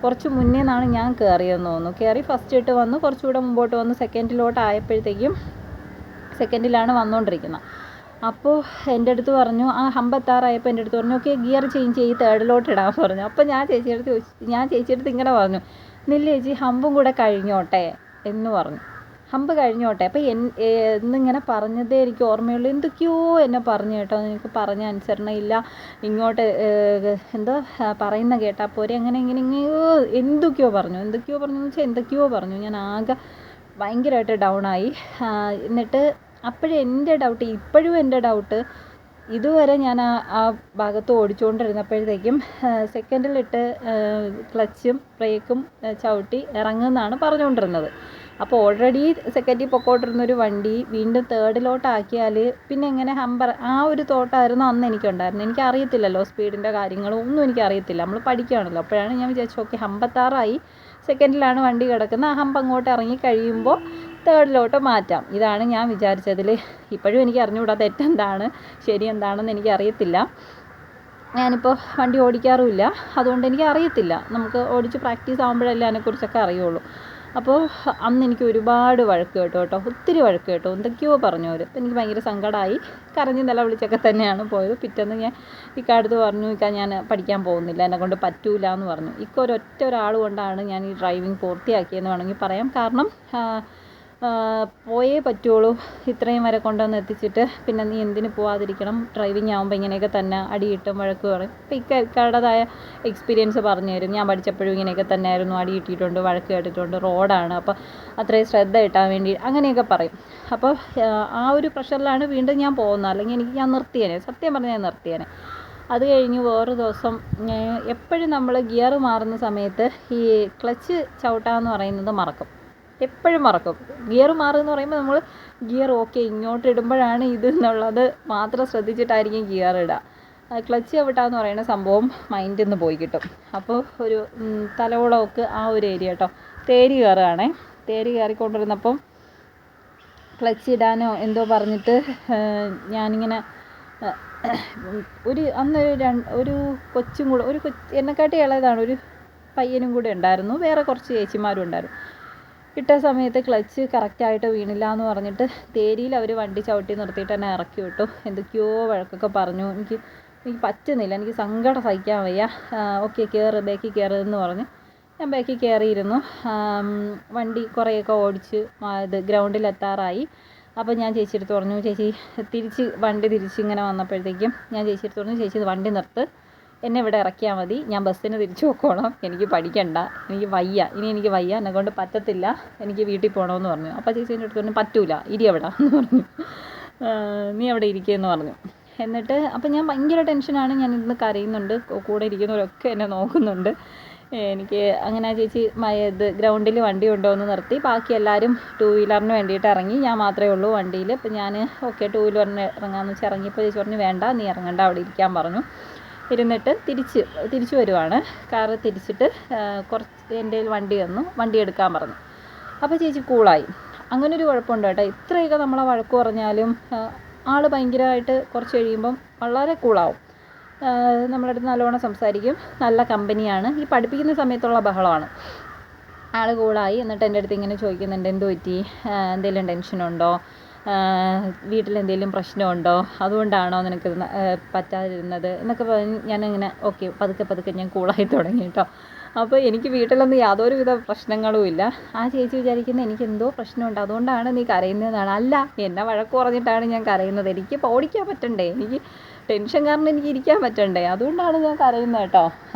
കുറച്ച് മുന്നേ നിന്നാണ് ഞാൻ കയറിയെന്ന് തോന്നുന്നു. കയറി ഫസ്റ്റ് ഇട്ട് വന്നു, കുറച്ചുകൂടെ മുമ്പോട്ട് വന്ന് സെക്കൻഡിലോട്ട് ആയപ്പോഴത്തേക്കും സെക്കൻഡിലാണ് വന്നുകൊണ്ടിരിക്കുന്നത്. അപ്പോൾ എൻ്റെ അടുത്ത് പറഞ്ഞു, ആ ഹമ്പ് എത്താറായപ്പോൾ എൻ്റെ അടുത്ത് പറഞ്ഞു ഓക്കെ ഗിയർ ചേഞ്ച് ചെയ്ത് തേർഡിലോട്ട് ഇടാൻ പറഞ്ഞു. അപ്പോൾ ഞാൻ ചേച്ചിയെടുത്ത് ഇങ്ങനെ പറഞ്ഞു, നില്ല ചേച്ചി ഹമ്പും കൂടെ കഴിഞ്ഞോട്ടെ എന്ന് പറഞ്ഞു. ഹമ്പ് കഴിഞ്ഞോട്ടെ. അപ്പോൾ എന്നിങ്ങനെ പറഞ്ഞതേ എനിക്ക് ഓർമ്മയുള്ളൂ. എന്തൊക്കെയോ എന്നെ പറഞ്ഞു കേട്ടോ, എനിക്ക് പറഞ്ഞ അനുസരണയില്ല, ഇങ്ങോട്ട് എന്തോ പറയുന്ന കേട്ടാൽ പോരെ, അങ്ങനെ ഇങ്ങനെയോ എന്തൊക്കെയോ പറഞ്ഞു എന്ന് വെച്ചാൽ എന്തൊക്കെയോ പറഞ്ഞു. ഞാൻ ആകെ ഭയങ്കരമായിട്ട് ഡൗണായി. എന്നിട്ട് അപ്പോഴും എൻ്റെ ഡൗട്ട്, ഇപ്പോഴും എൻ്റെ ഡൗട്ട്, ഇതുവരെ ഞാൻ ആ ഭാഗത്ത് ഓടിച്ചുകൊണ്ടിരുന്നപ്പോഴത്തേക്കും സെക്കൻഡിലിട്ട് ക്ലച്ചും ബ്രേക്കും ചവിട്ടി ഇറങ്ങുമെന്നാണ് പറഞ്ഞുകൊണ്ടിരുന്നത്. അപ്പോൾ ഓൾറെഡി സെക്കൻഡിൽ പൊക്കോട്ടിരുന്നൊരു വണ്ടി വീണ്ടും തേർഡിലോട്ടാക്കിയാൽ പിന്നെ എങ്ങനെ ഹമ്പർ, ആ ഒരു തോട്ടായിരുന്നു അന്ന് എനിക്കുണ്ടായിരുന്നു. എനിക്കറിയത്തില്ലല്ലോ സ്പീഡിൻ്റെ കാര്യങ്ങളും ഒന്നും എനിക്കറിയത്തില്ല, നമ്മൾ പഠിക്കുകയാണല്ലോ. അപ്പോഴാണ് ഞാൻ വിചാരിച്ചു ഓക്കെ ഹമ്പത്താറായി, സെക്കൻഡിലാണ് വണ്ടി കിടക്കുന്നത്, ആ ഹമ്പ് അങ്ങോട്ട് ഇറങ്ങി കഴിയുമ്പോൾ തേർഡിലോട്ട് മാറ്റാം. ഇതാണ് ഞാൻ വിചാരിച്ചതിൽ. ഇപ്പോഴും എനിക്ക് അറിഞ്ഞുകൂടാ തെറ്റെന്താണ് ശരി എന്താണെന്ന് എനിക്കറിയത്തില്ല. ഞാനിപ്പോൾ വണ്ടി ഓടിക്കാറുമില്ല, അതുകൊണ്ട് എനിക്ക് അറിയത്തില്ല. നമുക്ക് ഓടിച്ച് പ്രാക്ടീസ് ആകുമ്പോഴല്ലേ അതിനെക്കുറിച്ചൊക്കെ അറിയുള്ളൂ. അപ്പോൾ അന്ന് എനിക്ക് ഒരുപാട് വഴക്ക് കേട്ടോ, ഒത്തിരി വഴക്ക് കേട്ടോ, എന്തൊക്കെയോ പറഞ്ഞു അവർ. അപ്പോൾ എനിക്ക് ഭയങ്കര സങ്കടമായി, കരഞ്ഞ് നിലവിളിച്ചൊക്കെ തന്നെയാണ് പോയത്. പിറ്റേന്ന് ഞാൻ ഇക്കാടുത്ത് പറഞ്ഞു, ഇക്ക ഞാൻ പഠിക്കാൻ പോകുന്നില്ല, എന്നെക്കൊണ്ട് പറ്റൂല എന്ന് പറഞ്ഞു. ഒരൊറ്റ ഒരാൾ കൊണ്ടാണ് ഞാൻ ഈ ഡ്രൈവിംഗ് പൂർത്തിയാക്കിയെന്ന് വേണമെങ്കിൽ പറയാം. കാരണം പോയേ പറ്റുള്ളൂ, ഇത്രയും വരെ കൊണ്ടുവന്ന് എത്തിച്ചിട്ട് പിന്നെ നീ എന്തിന് പോവാതിരിക്കണം, ഡ്രൈവിംഗ് ആകുമ്പോൾ ഇങ്ങനെയൊക്കെ തന്നെ അടിയിട്ടും വഴക്ക് പറയും. അപ്പോൾ ഇക്കാരുടേതായ എക്സ്പീരിയൻസ് പറഞ്ഞു തരും. ഞാൻ പഠിച്ചപ്പോഴും ഇങ്ങനെയൊക്കെ തന്നെ ആയിരുന്നു, അടി കിട്ടിയിട്ടുണ്ട്, വഴക്ക് കേട്ടിട്ടുണ്ട്, റോഡാണ്, അപ്പോൾ അത്രയും ശ്രദ്ധ കിട്ടാൻ വേണ്ടി അങ്ങനെയൊക്കെ പറയും. അപ്പോൾ ആ ഒരു പ്രഷറിലാണ് വീണ്ടും ഞാൻ പോകുന്നത്. അല്ലെങ്കിൽ ഞാൻ നിർത്തിയേനെ, സത്യം പറഞ്ഞാൽ ഞാൻ നിർത്തിയേനെ. അത് കഴിഞ്ഞ് വേറൊരു ദിവസം എപ്പോഴും നമ്മൾ ഗിയർ മാറുന്ന സമയത്ത് ഈ ക്ലച്ച് ചവിട്ടാന്ന് പറയുന്നത് മറക്കും, എപ്പോഴും മറക്കും. ഗിയർ മാറുമെന്ന് പറയുമ്പോൾ നമ്മൾ ഗിയർ ഓക്കെ ഇങ്ങോട്ട് ഇടുമ്പോഴാണ് ഇത് എന്നുള്ളത് മാത്രം ശ്രദ്ധിച്ചിട്ടായിരിക്കും ഗിയർ ഇടുക. ക്ലച്ച് ചവിട്ടാന്ന് പറയുന്ന സംഭവം മൈൻഡിൽ നിന്ന് പോയി കിട്ടും. അപ്പോൾ ഒരു തലയോളമൊക്കെ ആ ഒരു ഏരിയ കേട്ടോ, തേരി കയറുകയാണേ. തേരി കയറിക്കൊണ്ടിരുന്നപ്പം ക്ലച്ച് ഇടാനോ എന്തോ പറഞ്ഞിട്ട് ഞാനിങ്ങനെ അന്ന് ഒരു കൊച്ചും കൂടെ, എന്നെക്കാട്ടി ഇളയതാണ്, ഒരു പയ്യനും കൂടെ ഉണ്ടായിരുന്നു, വേറെ കുറച്ച് ചേച്ചിമാരും ഉണ്ടായിരുന്നു. ഇട്ട സമയത്ത് ക്ലച്ച് കറക്റ്റായിട്ട് വീണില്ല എന്ന് പറഞ്ഞിട്ട് തേരിയിൽ അവർ വണ്ടി ചവിട്ടി നിർത്തിയിട്ട് എന്നെ ഇറക്കി വിട്ടു. എന്തൊക്കെയോ വഴക്കൊക്കെ പറഞ്ഞു. എനിക്ക് പറ്റുന്നില്ല, എനിക്ക് സങ്കടം സഹിക്കാൻ വയ്യ. ഓക്കെ കയറ്, ബേക്കിൽ കയറ് എന്ന് പറഞ്ഞ് ഞാൻ ബേക്കിൽ കയറിയിരുന്നു. വണ്ടി കുറേയൊക്കെ ഓടിച്ച് ഗ്രൗണ്ടിലെത്താറായി. അപ്പോൾ ഞാൻ ചേച്ചിയെടുത്ത് പറഞ്ഞു, ചേച്ചി വണ്ടി തിരിച്ചിങ്ങനെ വന്നപ്പോഴത്തേക്കും ഞാൻ ചേച്ചിയെടുത്ത് പറഞ്ഞു, ചേച്ചി വണ്ടി നിർത്ത്, എന്നെ ഇവിടെ ഇറക്കിയാൽ മതി, ഞാൻ ബസ്സിന് തിരിച്ചു പോയിക്കോളാം, എനിക്ക് പഠിക്കണ്ട, എനിക്ക് വയ്യ, എന്നെക്കൊണ്ട് പറ്റത്തില്ല, എനിക്ക് വീട്ടിൽ പോകണമെന്ന് പറഞ്ഞു. അപ്പോൾ ചേച്ചീൻ്റെ അടുത്ത് പറഞ്ഞു, പറ്റൂല, ഇരി അവിടെ എന്ന് പറഞ്ഞു, നീ അവിടെ ഇരിക്കുകയെന്ന് പറഞ്ഞു. എന്നിട്ട് അപ്പം ഞാൻ ഭയങ്കര ടെൻഷനാണ്, ഞാൻ ഇന്ന് കരയുന്നുണ്ട്, കൂടെ ഇരിക്കുന്നവരൊക്കെ എന്നെ നോക്കുന്നുണ്ട്. എനിക്ക് അങ്ങനെ ചേച്ചി ഗ്രൗണ്ടിൽ വണ്ടി കൊണ്ടുവന്ന് നിർത്തി. ബാക്കി എല്ലാവരും ടൂ വീലറിന് വേണ്ടിയിട്ട് ഇറങ്ങി, ഞാൻ മാത്രമേ ഉള്ളൂ വണ്ടിയിൽ. അപ്പം ഞാൻ ഓക്കെ ടൂ വീലറിന് ഇറങ്ങാമെന്ന് വെച്ചാൽ ഇറങ്ങിയപ്പോൾ ചേച്ചി പറഞ്ഞു, വേണ്ട നീ ഇറങ്ങണ്ട, അവിടെ ഇരിക്കാൻ പറഞ്ഞു. ഇരുന്നിട്ട് തിരിച്ചു വരുവാണ്. കാറ് തിരിച്ചിട്ട് കുറച്ച് എൻ്റെ വണ്ടി എടുക്കാൻ പറഞ്ഞു. അപ്പോൾ ചേച്ചി കൂളായി. അങ്ങനൊരു കുഴപ്പമുണ്ട് കേട്ടോ. ഇത്രയൊക്കെ നമ്മളെ വഴക്ക് പറഞ്ഞാലും ആൾ ഭയങ്കരമായിട്ട് കുറച്ച് കഴിയുമ്പം വളരെ കൂളാവും. നമ്മുടെ അടുത്ത് നല്ലോണം സംസാരിക്കും, നല്ല കമ്പനിയാണ്. ഈ പഠിപ്പിക്കുന്ന സമയത്തുള്ള ബഹളമാണ്. ആൾ കൂളായി. എന്നിട്ട് എൻ്റെ അടുത്ത് ഇങ്ങനെ ചോദിക്കുന്നുണ്ട്, എന്ത് പറ്റി, എന്തെങ്കിലും ടെൻഷനുണ്ടോ, വീട്ടിലെന്തെങ്കിലും പ്രശ്നമുണ്ടോ, അതുകൊണ്ടാണോ നിനക്ക് പറ്റാതിരുന്നത് എന്നൊക്കെ പറഞ്ഞ് ഞാനിങ്ങനെ ഓക്കെ പതുക്കെ ഞാൻ കൂളായി തുടങ്ങി കേട്ടോ. അപ്പോൾ എനിക്ക് വീട്ടിലൊന്നും യാതൊരുവിധ പ്രശ്നങ്ങളും ഇല്ല. ആ ചേച്ചി വിചാരിക്കുന്നത് എനിക്ക് എന്തോ പ്രശ്നമുണ്ട് അതുകൊണ്ടാണ് നീ കരയുന്നതെന്നാണ്. അല്ല, എന്നെ വഴക്ക് പറഞ്ഞിട്ടാണ് ഞാൻ കരയുന്നത്. എനിക്ക് ഓടിക്കാൻ പറ്റണ്ടേ, എനിക്ക് ടെൻഷൻ കാരണം എനിക്ക് ഇരിക്കാൻ പറ്റണ്ടേ, അതുകൊണ്ടാണ് ഞാൻ കരയുന്നത് കേട്ടോ.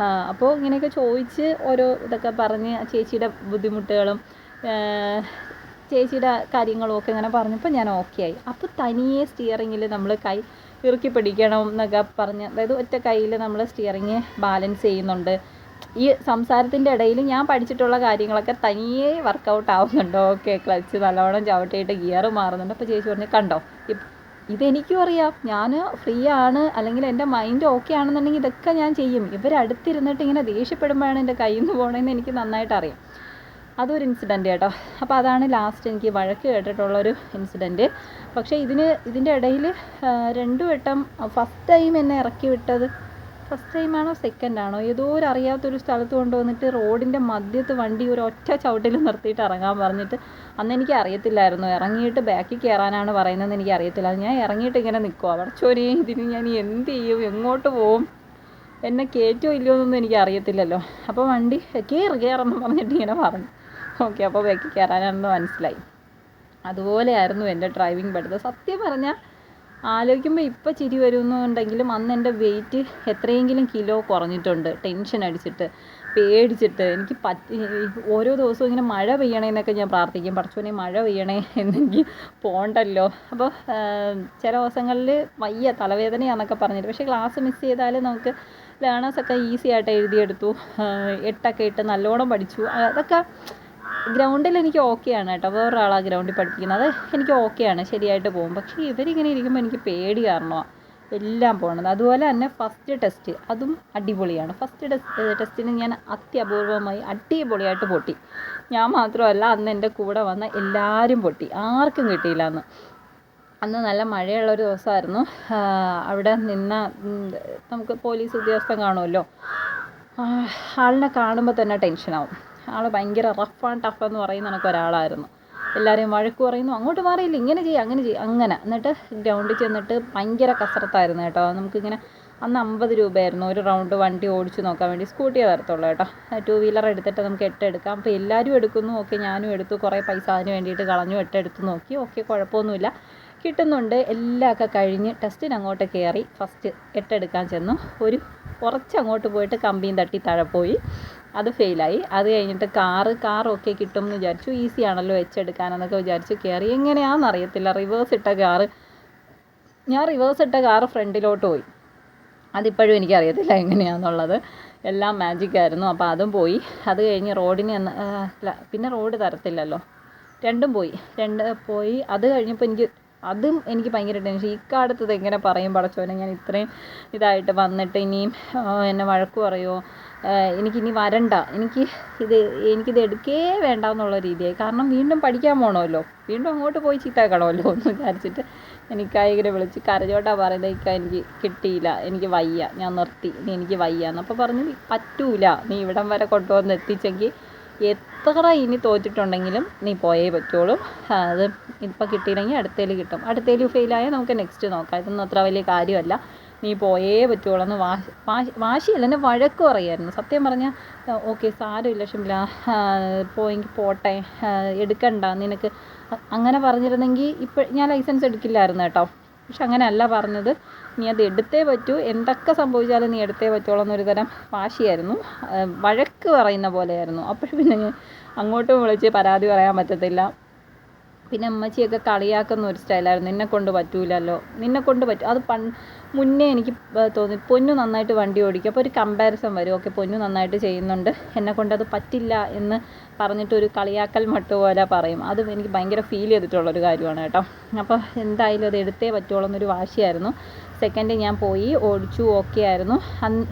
അപ്പോൾ ഇങ്ങനെയൊക്കെ ചോദിച്ച് ഓരോ ഇതൊക്കെ പറഞ്ഞ് ചേച്ചിയുടെ ബുദ്ധിമുട്ടുകളും ചേച്ചിയുടെ കാര്യങ്ങളും ഒക്കെ ഇങ്ങനെ പറഞ്ഞപ്പോൾ ഞാൻ ഓക്കെ ആയി. അപ്പോൾ തനിയെ സ്റ്റിയറിങ്ങിൽ നമ്മൾ കൈ ഇറുക്കി പിടിക്കണം എന്നൊക്കെ പറഞ്ഞ്, അതായത് ഒറ്റ കയ്യിൽ നമ്മൾ സ്റ്റിയറിങ് ബാലൻസ് ചെയ്യുന്നുണ്ട്. ഈ സംസാരത്തിൻ്റെ ഇടയിൽ ഞാൻ പഠിച്ചിട്ടുള്ള കാര്യങ്ങളൊക്കെ തനിയെ വർക്കൗട്ട് ആവുന്നുണ്ടോ. ഓക്കെ ക്ലച്ച് നല്ലോണം ചവിട്ടിയിട്ട് ഗിയർ മാറുന്നുണ്ട്. അപ്പോൾ ചേച്ചി പറഞ്ഞു, കണ്ടോ ഇതെനിക്കും അറിയാം, ഞാൻ ഫ്രീ ആണ്, അല്ലെങ്കിൽ എൻ്റെ മൈൻഡ് ഓക്കെ ആണെന്നുണ്ടെങ്കിൽ ഇതൊക്കെ ഞാൻ ചെയ്യും. ഇവരടുത്തിരുന്നിട്ട് ഇങ്ങനെ ദേഷ്യപ്പെടുമ്പോഴാണ് എൻ്റെ കയ്യിൽ നിന്ന് പോകണമെന്ന് എനിക്ക് നന്നായിട്ട് അറിയാം. അതൊരു ഇൻസിഡൻറ്റ് കേട്ടോ. അപ്പോൾ അതാണ് ലാസ്റ്റ് എനിക്ക് വഴക്ക് കേട്ടിട്ടുള്ളൊരു ഇൻസിഡൻറ്റ്. പക്ഷേ ഇതിൻ്റെ ഇടയിൽ 2 വട്ടം ഫസ്റ്റ് ടൈം എന്നെ ഇറക്കി വിട്ടത്, ഫസ്റ്റ് ടൈമാണോ സെക്കൻഡാണോ, ഏതോ ഒരു അറിയാത്തൊരു സ്ഥലത്ത് കൊണ്ടുവന്നിട്ട് റോഡിൻ്റെ മധ്യത്ത് വണ്ടി ഒരു ഒറ്റ ചവിട്ടിൽ നിർത്തിയിട്ട് ഇറങ്ങാൻ പറഞ്ഞിട്ട്, അന്ന് എനിക്ക് അറിയത്തില്ലായിരുന്നു ഇറങ്ങിയിട്ട് ബാക്കിൽ കയറാനാണ് പറയുന്നതെന്ന് എനിക്ക് അറിയത്തില്ല. ഞാൻ ഇറങ്ങിയിട്ട് ഇങ്ങനെ നിൽക്കുക, പടച്ചോനെ ഇതിന് ഞാൻ എന്ത് ചെയ്യും, എങ്ങോട്ട് പോവും, എന്നെ കയറ്റുമോ ഇല്ലയോ എന്നൊന്നും എനിക്ക് അറിയത്തില്ലല്ലോ. അപ്പോൾ വണ്ടി കയറെന്ന് പറഞ്ഞിട്ട് ഇങ്ങനെ പറഞ്ഞു. ഓക്കെ അപ്പോൾ ബാക്കിൽ കയറാനാണെന്ന് മനസ്സിലായി. അതുപോലെയായിരുന്നു എൻ്റെ ഡ്രൈവിംഗ് പഠിത്തം. സത്യം പറഞ്ഞാൽ ആലോചിക്കുമ്പോൾ ഇപ്പോൾ ചിരി വരുന്നുണ്ടെങ്കിലും അന്ന് എൻ്റെ വെയിറ്റ് എത്രയെങ്കിലും കിലോ കുറഞ്ഞിട്ടുണ്ട്. ടെൻഷൻ അടിച്ചിട്ട് പേടിച്ചിട്ട് എനിക്ക് ഓരോ ദിവസവും ഇങ്ങനെ മഴ പെയ്യണേന്നൊക്കെ ഞാൻ പ്രാർത്ഥിക്കും, പടച്ചോനെ മഴ പെയ്യണേ എന്നെനിക്ക് പോകണ്ടല്ലോ. അപ്പോൾ ചില ദിവസങ്ങളിൽ വയ്യ തലവേദനയാണെന്നൊക്കെ പറഞ്ഞിട്ട്, പക്ഷേ ക്ലാസ് മിസ് ചെയ്താൽ നമുക്ക് ലേണേഴ്സൊക്കെ ഈസി ആയിട്ട് എഴുതിയെടുത്തു, 8 ഇട്ട് നല്ലോണം പഠിച്ചു. അതൊക്കെ ഗ്രൗണ്ടിൽ എനിക്ക് ഓക്കെയാണ് കേട്ടോ. വേറൊരാളാണ് ഗ്രൗണ്ടിൽ പഠിപ്പിക്കുന്നത്, എനിക്ക് ഓക്കെയാണ്, ശരിയായിട്ട് പോകും. പക്ഷേ ഇവരിങ്ങനെ ഇരിക്കുമ്പോൾ എനിക്ക് പേടി കാരണമാണ് എല്ലാം പോകണത്. അതുപോലെ തന്നെ ഫസ്റ്റ് ടെസ്റ്റ് അതും അടിപൊളിയാണ്. ഫസ്റ്റ് ടെസ്റ്റിന് ഞാൻ അത്യപൂർവമായി അടിപൊളിയായിട്ട് പൊട്ടി. ഞാൻ മാത്രമല്ല, അന്ന് എൻ്റെ കൂടെ വന്ന എല്ലാവരും പൊട്ടി, ആർക്കും കിട്ടിയില്ല അന്ന് നല്ല മഴയുള്ളൊരു ദിവസമായിരുന്നു. അവിടെ നമുക്ക് പോലീസ് ഉദ്യോഗസ്ഥൻ കാണുമല്ലോ, ആളിനെ കാണുമ്പോൾ തന്നെ ടെൻഷനാവും. ആൾ ഭയങ്കര റഫ് ആൻഡ് ടഫ് എന്ന് പറയുന്ന കണക്ക് ഒരാളായിരുന്നു. എല്ലാവരെയും വഴക്ക് പറയുന്നു, അങ്ങോട്ട് മാറിയില്ല, ഇങ്ങനെ ചെയ്യുക, അങ്ങനെ ചെയ്യുക, അങ്ങനെ. എന്നിട്ട് ഗ്രൗണ്ടിൽ ചെന്നിട്ട് ഭയങ്കര കസരത്തായിരുന്നു കേട്ടോ. നമുക്കിങ്ങനെ അന്ന് 50 രൂപയായിരുന്നു ഒരു റൗണ്ട് വണ്ടി ഓടിച്ച് നോക്കാൻ വേണ്ടി. സ്കൂട്ടിയേ തരത്തുള്ളൂ കേട്ടോ. 2 വീലർ എടുത്തിട്ട് നമുക്ക് 8 എടുക്കാം. അപ്പോൾ എല്ലാവരും എടുക്കുന്നു, ഓക്കെ ഞാനും എടുത്തു. കുറേ പൈസ അതിന് വേണ്ടിയിട്ട് കളഞ്ഞു. 8 എടുത്ത് നോക്കി, ഓക്കെ കുഴപ്പമൊന്നുമില്ല, കിട്ടുന്നുണ്ട്. എല്ലാമൊക്കെ കഴിഞ്ഞ് ടെസ്റ്റിന് അങ്ങോട്ട് കയറി. ഫസ്റ്റ് 8 എടുക്കാൻ ചെന്നു. കുറച്ച് അങ്ങോട്ട് പോയിട്ട് കമ്പിയും തട്ടി താഴെ പോയി. അത് ഫെയിലായി. അത് കഴിഞ്ഞിട്ട് കാർ ഓക്കെ കിട്ടും എന്ന് വിചാരിച്ചു. ഈസി ആണല്ലോ എടുക്കാനെന്നൊക്കെ വിചാരിച്ചു കയറി. എങ്ങനെയാണെന്നറിയത്തില്ല, റിവേഴ്സ് ഇട്ട കാറ് ഫ്രണ്ടിലോട്ട് പോയി. അതിപ്പോഴും എനിക്കറിയത്തില്ല എങ്ങനെയാണെന്നുള്ളത്. എല്ലാം മാജിക്കായിരുന്നു. അപ്പോൾ അതും പോയി. അത് കഴിഞ്ഞ് പിന്നെ റോഡ് തരത്തില്ലല്ലോ, രണ്ടും പോയി. അത് കഴിഞ്ഞപ്പോൾ എനിക്ക് ഭയങ്കര ടെൻഷൻ. ഇക്കാലത്ത് ഇതെങ്ങനെ പറയും പടച്ചോനെ, ഞാൻ ഇത്രയും ഇതായിട്ട് വന്നിട്ട് ഇനിയും എന്നെ വഴക്ക് പറയുമോ, എനിക്കിനി വരണ്ട, എനിക്കിത് എടുക്കേ വേണ്ട എന്നുള്ള രീതിയായി. കാരണം വീണ്ടും പഠിക്കാൻ പോകണമല്ലോ, വീണ്ടും അങ്ങോട്ട് പോയി ചീത്തക്കണമല്ലോ എന്ന് വിചാരിച്ചിട്ട് ഇങ്ങനെ വിളിച്ച് കരഞ്ഞോട്ടാ പറയുന്നത്, എനിക്ക് കിട്ടിയില്ല, എനിക്ക് വയ്യ, ഞാൻ നിർത്തി, എനിക്ക് വയ്യ എന്നപ്പോൾ പറഞ്ഞു, പറ്റൂല, നീ ഇവിടം വരെ കൊണ്ടുവന്ന് എത്തിച്ചെങ്കിൽ എത്ര ഇനി തോറ്റിട്ടുണ്ടെങ്കിലും നീ പോയേ പറ്റുള്ളൂ. അത് ഇപ്പം കിട്ടിയില്ലെങ്കിൽ അടുത്തേൽ കിട്ടും. അടുത്തേൽ ഫെയിലായാൽ നമുക്ക് നെക്സ്റ്റ് നോക്കാം, ഇതൊന്നും അത്ര വലിയ കാര്യമല്ല, നീ പോയേ പറ്റുള്ളൂ എന്ന് വാശിയല്ല, എന്നെ വഴക്ക് പറയുമായിരുന്നു. സത്യം പറഞ്ഞാൽ ഓക്കെ സാരമില്ല ഷിംല, പോയെങ്കിൽ പോട്ടെ, എടുക്കണ്ട നിനക്ക്, അങ്ങനെ പറഞ്ഞിരുന്നെങ്കിൽ ഇപ്പം ഞാൻ ലൈസൻസ് എടുക്കില്ലായിരുന്നു കേട്ടോ. പക്ഷെ അങ്ങനെയല്ല പറഞ്ഞത്, നീ അത് എടുത്തേ പറ്റൂ, എന്തൊക്കെ സംഭവിച്ചാലും നീ എടുത്തേ പറ്റുള്ളൂ എന്നൊരു തരം വാശിയായിരുന്നു. വഴക്ക് പറയുന്ന പോലെയായിരുന്നു. അപ്പോഴും പിന്നെ അങ്ങോട്ടും വിളിച്ച് പരാതി പറയാൻ പറ്റത്തില്ല. പിന്നെ അമ്മച്ചിയൊക്കെ കളിയാക്കുന്ന ഒരു സ്റ്റൈലായിരുന്നു, നിന്നെക്കൊണ്ട് പറ്റൂലല്ലോ, നിന്നെക്കൊണ്ട് പറ്റും. അത് മുന്നേ എനിക്ക് തോന്നി പൊന്നു നന്നായിട്ട് വണ്ടി ഓടിക്കും. അപ്പോൾ ഒരു കമ്പാരിസൺ വരും, ഓക്കെ പൊന്നു നന്നായിട്ട് ചെയ്യുന്നുണ്ട്, എന്നെക്കൊണ്ട് അത് പറ്റില്ല എന്ന് പറഞ്ഞിട്ട് ഒരു കളിയാക്കൽ മട്ട് പോലെ പറയും. അത് എനിക്ക് ഭയങ്കര ഫീൽ ചെയ്തിട്ടുള്ളൊരു കാര്യമാണ് കേട്ടോ. അപ്പോൾ എന്തായാലും അത് എടുത്തേ പറ്റുള്ളൂ എന്നൊരു വാശിയായിരുന്നു. സെക്കൻഡ് ഞാൻ പോയി ഓടിച്ചു, ഓക്കെ ആയിരുന്നു.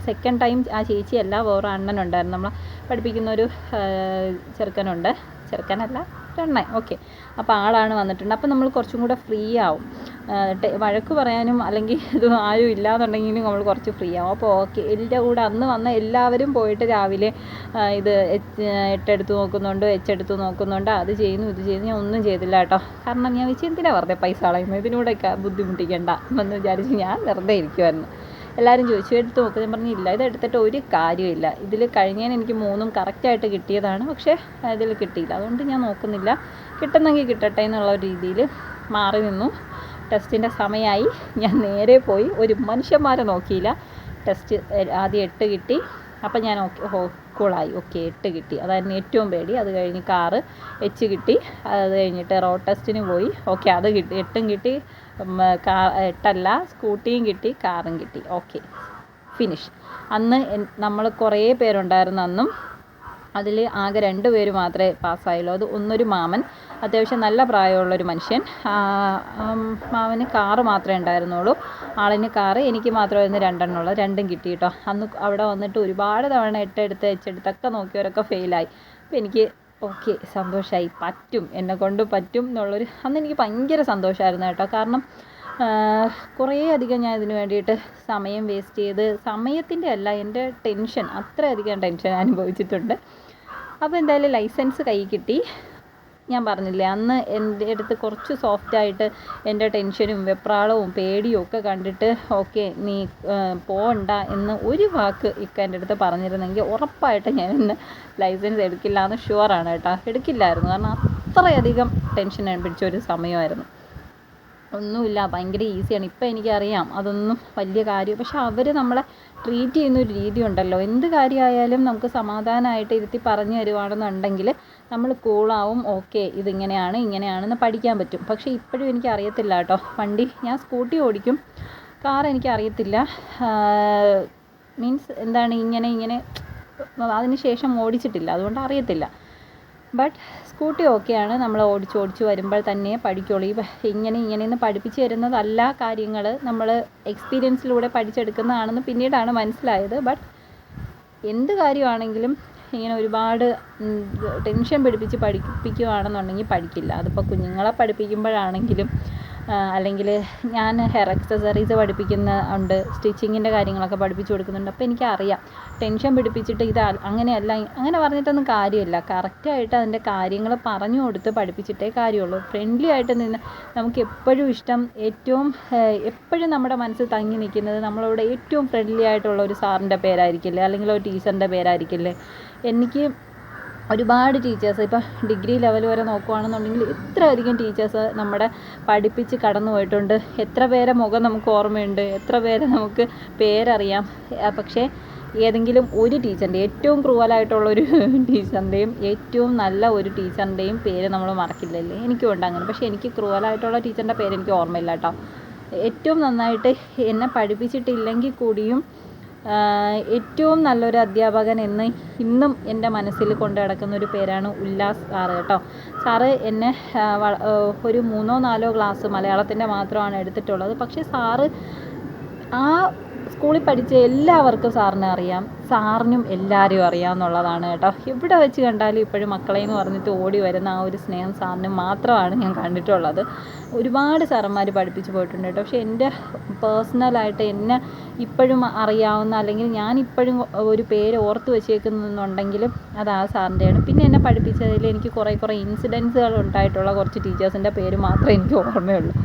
സെക്കൻഡ് ടൈം ആ ചേച്ചിയല്ല, വേറെ അണ്ണനുണ്ടായിരുന്നു, നമ്മളെ പഠിപ്പിക്കുന്നൊരു ചെറുക്കനല്ല രണ്ണൻ, ഓക്കെ. അപ്പോൾ ആളാണ് വന്നിട്ടുണ്ട്. അപ്പോൾ നമ്മൾ കുറച്ചും കൂടെ ഫ്രീ ആവും, വഴക്ക് പറയാനും അല്ലെങ്കിൽ ഇത് ആരും ഇല്ലാന്നുണ്ടെങ്കിലും നമ്മൾ കുറച്ച് ഫ്രീ ആവും. അപ്പോൾ ഓക്കെ, എൻ്റെ കൂടെ അന്ന് വന്ന എല്ലാവരും പോയിട്ട് രാവിലെ ഇത് 8 എടുത്ത് നോക്കുന്നുണ്ട്, എടുത്ത് നോക്കുന്നുണ്ട്, അത് ചെയ്യുന്നു ഇത് ചെയ്യുന്നു. ഞാൻ ഒന്നും ചെയ്തില്ല കേട്ടോ. കാരണം ഞാൻ വെച്ച് എന്തിനാണ് വെറുതെ പൈസ കളയുന്നത്, ഇതിനൂടെയൊക്കെ ബുദ്ധിമുട്ടിക്കണ്ട എന്ന് വിചാരിച്ച് ഞാൻ വെറുതെ ഇരിക്കുമായിരുന്നു. എല്ലാവരും ചോദിച്ചു എടുത്ത് നോക്കുക, ഞാൻ പറഞ്ഞില്ല, ഇത് എടുത്തിട്ട് ഒരു കാര്യമില്ല, ഇതിൽ കഴിഞ്ഞതിന് എനിക്ക് 3ഉം കറക്റ്റായിട്ട് കിട്ടിയതാണ്, പക്ഷേ ഇതിൽ കിട്ടിയില്ല, അതുകൊണ്ട് ഞാൻ നോക്കുന്നില്ല, കിട്ടുന്നെങ്കിൽ കിട്ടട്ടെ എന്നുള്ള രീതിയിൽ മാറി നിന്നു. ടെസ്റ്റിൻ്റെ സമയമായി, ഞാൻ നേരെ പോയി, ഒരു മനുഷ്യന്മാരെ നോക്കിയില്ല. ടെസ്റ്റ് ആദ്യം 8 കിട്ടി. അപ്പം ഞാൻ കൂളായി, ഓക്കെ 8 കിട്ടി, അതായിരുന്നു ഏറ്റവും പേടി. അത് കഴിഞ്ഞ് കാറ് H കിട്ടി. അത് കഴിഞ്ഞിട്ട് റോഡ് ടെസ്റ്റിന് പോയി, ഓക്കെ അത് കിട്ടി, 8ഉം കിട്ടി. 8 സ്കൂട്ടിയും കിട്ടി, കാറും കിട്ടി, ഓക്കെ ഫിനിഷ്. അന്ന് നമ്മൾ കുറേ പേരുണ്ടായിരുന്നു അന്നും. അതിൽ ആകെ 2 പേര് മാത്രമേ പാസ്സായുള്ളൂ. അത് ഒന്നൊരു മാമൻ, അത്യാവശ്യം നല്ല പ്രായമുള്ളൊരു മനുഷ്യൻ. മാമന് കാറ് മാത്രമേ ഉണ്ടായിരുന്നുള്ളൂ, ആളിന് കാറ്. എനിക്ക് മാത്രമായിരുന്നു 2 എണ്ണമുള്ളത്, 2ഉം കിട്ടി കേട്ടോ. അന്ന് അവിടെ വന്നിട്ട് ഒരുപാട് തവണ 8 എടുത്ത് H നോക്കിയവരൊക്കെ ഫെയിലായി. അപ്പോൾ എനിക്ക് ഓക്കെ സന്തോഷമായി, പറ്റും, എന്നെക്കൊണ്ട് പറ്റും എന്നുള്ളൊരു അന്ന് എനിക്ക് ഭയങ്കര സന്തോഷമായിരുന്നു കേട്ടോ. കാരണം കുറേ അധികം ഞാൻ ഇതിന് വേണ്ടിയിട്ട് സമയം വേസ്റ്റ് ചെയ്ത്, സമയത്തിൻ്റെ അല്ല, എൻ്റെ ടെൻഷൻ, അത്രയധികം ടെൻഷൻ അനുഭവിച്ചിട്ടുണ്ട്. അപ്പോൾ എന്തായാലും ലൈസൻസ് കയ്യിൽ കിട്ടി. ഞാൻ പറഞ്ഞില്ലേ അന്ന് എൻ്റെ അടുത്ത് കുറച്ച് സോഫ്റ്റായിട്ട് എൻ്റെ ടെൻഷനും വെപ്രാളവും പേടിയും ഒക്കെ കണ്ടിട്ട് ഓക്കെ നീ പോകണ്ട എന്ന് ഒരു വാക്ക് എൻ്റെ അടുത്ത് പറഞ്ഞിരുന്നെങ്കിൽ ഉറപ്പായിട്ട് ഞാൻ ഇന്ന് ലൈസൻസ് എടുക്കില്ല എന്ന് ഷുവറാണ് കേട്ടോ. എടുക്കില്ലായിരുന്നു, കാരണം അത്രയധികം ടെൻഷൻ പിടിച്ചൊരു സമയമായിരുന്നു. ഒന്നുമില്ല, ഭയങ്കര ഈസിയാണ്. ഇപ്പം എനിക്കറിയാം അതൊന്നും വലിയ കാര്യം, പക്ഷെ അവർ നമ്മളെ ട്രീറ്റ് ചെയ്യുന്നൊരു രീതി ഉണ്ടല്ലോ, എന്ത് കാര്യമായാലും നമുക്ക് സമാധാനമായിട്ട് ഇരുത്തി പറഞ്ഞു തരുവാണെന്നുണ്ടെങ്കിൽ നമ്മൾ കൂളാവും, ഓക്കെ ഇതിങ്ങനെയാണ് ഇങ്ങനെയാണെന്ന് പഠിക്കാൻ പറ്റും. പക്ഷേ ഇപ്പോഴും എനിക്കറിയത്തില്ല കേട്ടോ വണ്ടി. ഞാൻ സ്കൂട്ടി ഓടിക്കും, കാർ എനിക്കറിയത്തില്ല. മീൻസ് എന്താണ് ഇങ്ങനെ അതിന് ശേഷം ഓടിച്ചിട്ടില്ല, അതുകൊണ്ട് അറിയത്തില്ല. ബട്ട് സ്കൂട്ടി ഓക്കെയാണ്, നമ്മൾ ഓടിച്ച് വരുമ്പോൾ തന്നെ പഠിക്കുള്ളൂ. ഇങ്ങനെയെന്ന് പഠിപ്പിച്ച് തരുന്നതല്ല കാര്യങ്ങൾ, നമ്മൾ എക്സ്പീരിയൻസിലൂടെ പഠിച്ചെടുക്കുന്നതാണെന്ന് പിന്നീടാണ് മനസ്സിലായത്. ബട്ട് എന്ത് കാര്യമാണെങ്കിലും ഇങ്ങനെ ഒരുപാട് ടെൻഷൻ പിടിപ്പിച്ച് പഠിപ്പിക്കുകയാണെന്നുണ്ടെങ്കിൽ പഠിക്കില്ല. അതിപ്പോൾ കുഞ്ഞുങ്ങളെ പഠിപ്പിക്കുമ്പോഴാണെങ്കിലും അല്ലെങ്കിൽ ഞാൻ ഹെയർ അക്സസറീസ് പഠിപ്പിക്കുന്ന ഉണ്ട്, സ്റ്റിച്ചിങ്ങിൻ്റെ കാര്യങ്ങളൊക്കെ പഠിപ്പിച്ചു കൊടുക്കുന്നുണ്ട്. അപ്പോൾ എനിക്കറിയാം ടെൻഷൻ പിടിപ്പിച്ചിട്ട് ഇത് അങ്ങനെയല്ല അങ്ങനെ പറഞ്ഞിട്ടൊന്നും കാര്യമില്ല. കറക്റ്റായിട്ട് അതിൻ്റെ കാര്യങ്ങൾ പറഞ്ഞു കൊടുത്ത് പഠിപ്പിച്ചിട്ടേ കാര്യമുള്ളൂ. ഫ്രണ്ട്ലി ആയിട്ട് നിന്ന് നമുക്ക് എപ്പോഴും ഇഷ്ടം എപ്പോഴും നമ്മുടെ മനസ്സിൽ തങ്ങി നിൽക്കുന്നത് നമ്മളോട് ഏറ്റവും ഫ്രണ്ട്ലി ആയിട്ടുള്ള ഒരു സാറിൻ്റെ പേരായിരിക്കില്ലേ, അല്ലെങ്കിൽ ഒരു ടീച്ചറിൻ്റെ പേരായിരിക്കില്ലേ. എനിക്ക് ഒരുപാട് ടീച്ചേഴ്സ് ഇപ്പോൾ ഡിഗ്രി ലെവൽ വരെ നോക്കുകയാണെന്നുണ്ടെങ്കിൽ എത്ര അധികം ടീച്ചേഴ്സ് നമ്മുടെ പഠിപ്പിച്ച് കടന്നു പോയിട്ടുണ്ട്. എത്ര പേരെ മുഖം നമുക്ക് ഓർമ്മയുണ്ട്, എത്ര പേരെ നമുക്ക് പേരറിയാം. പക്ഷേ ഏതെങ്കിലും ഒരു ടീച്ചറിൻ്റെ, ഏറ്റവും ക്രൂവലായിട്ടുള്ളൊരു ടീച്ചറിൻ്റെയും ഏറ്റവും നല്ല ഒരു ടീച്ചറിൻ്റെയും പേര് നമ്മൾ മറക്കില്ലല്ലേ. എനിക്കും ഉണ്ട് അങ്ങനെ. പക്ഷേ എനിക്ക് ക്രൂവലായിട്ടുള്ള ടീച്ചറിൻ്റെ പേര് എനിക്ക് ഓർമ്മയില്ല കേട്ടോ. ഏറ്റവും നന്നായിട്ട് എന്നെ പഠിപ്പിച്ചിട്ടില്ലെങ്കിൽ കൂടിയും ഏറ്റവും നല്ലൊരു അധ്യാപകൻ എന്ന് ഇന്നും എൻ്റെ മനസ്സിൽ കൊണ്ട് നടക്കുന്ന ഒരു പേരാണ് ഉല്ലാസ് സാറ് കേട്ടോ. സാറ് എന്നെ ഒരു 3-4 ക്ലാസ് മലയാളത്തിൻ്റെ മാത്രമാണ് എടുത്തിട്ടുള്ളത്. പക്ഷേ സാറ് ആ സ്കൂളിൽ പഠിച്ച എല്ലാവർക്കും സാറിനെ അറിയാം, സാറിനും എല്ലാവരെയും അറിയാമെന്നുള്ളതാണ് കേട്ടോ. എവിടെ വെച്ച് കണ്ടാലും ഇപ്പോഴും മക്കളെ എന്ന് പറഞ്ഞിട്ട് ഓടി വരുന്ന ആ ഒരു സ്നേഹം സാറിന് മാത്രമാണ് ഞാൻ കണ്ടിട്ടുള്ളത്. ഒരുപാട് സാറന്മാർ പഠിപ്പിച്ച് പോയിട്ടുണ്ട് കേട്ടോ. പക്ഷേ എൻ്റെ പേഴ്സണലായിട്ട് എന്നെ ഇപ്പോഴും അറിയാവുന്ന, അല്ലെങ്കിൽ ഞാൻ ഇപ്പോഴും ഒരു പേര് ഓർത്ത് വെച്ചേക്കുന്നുണ്ടെങ്കിലും അത് ആ സാറിൻ്റെയാണ്. പിന്നെ എന്നെ പഠിപ്പിച്ചതിൽ എനിക്ക് കുറേ ഇൻസിഡൻസുകൾ ഉണ്ടായിട്ടുള്ള കുറച്ച് ടീച്ചേഴ്സിൻ്റെ പേര് മാത്രമേ എനിക്ക് ഓർമ്മയുള്ളൂ.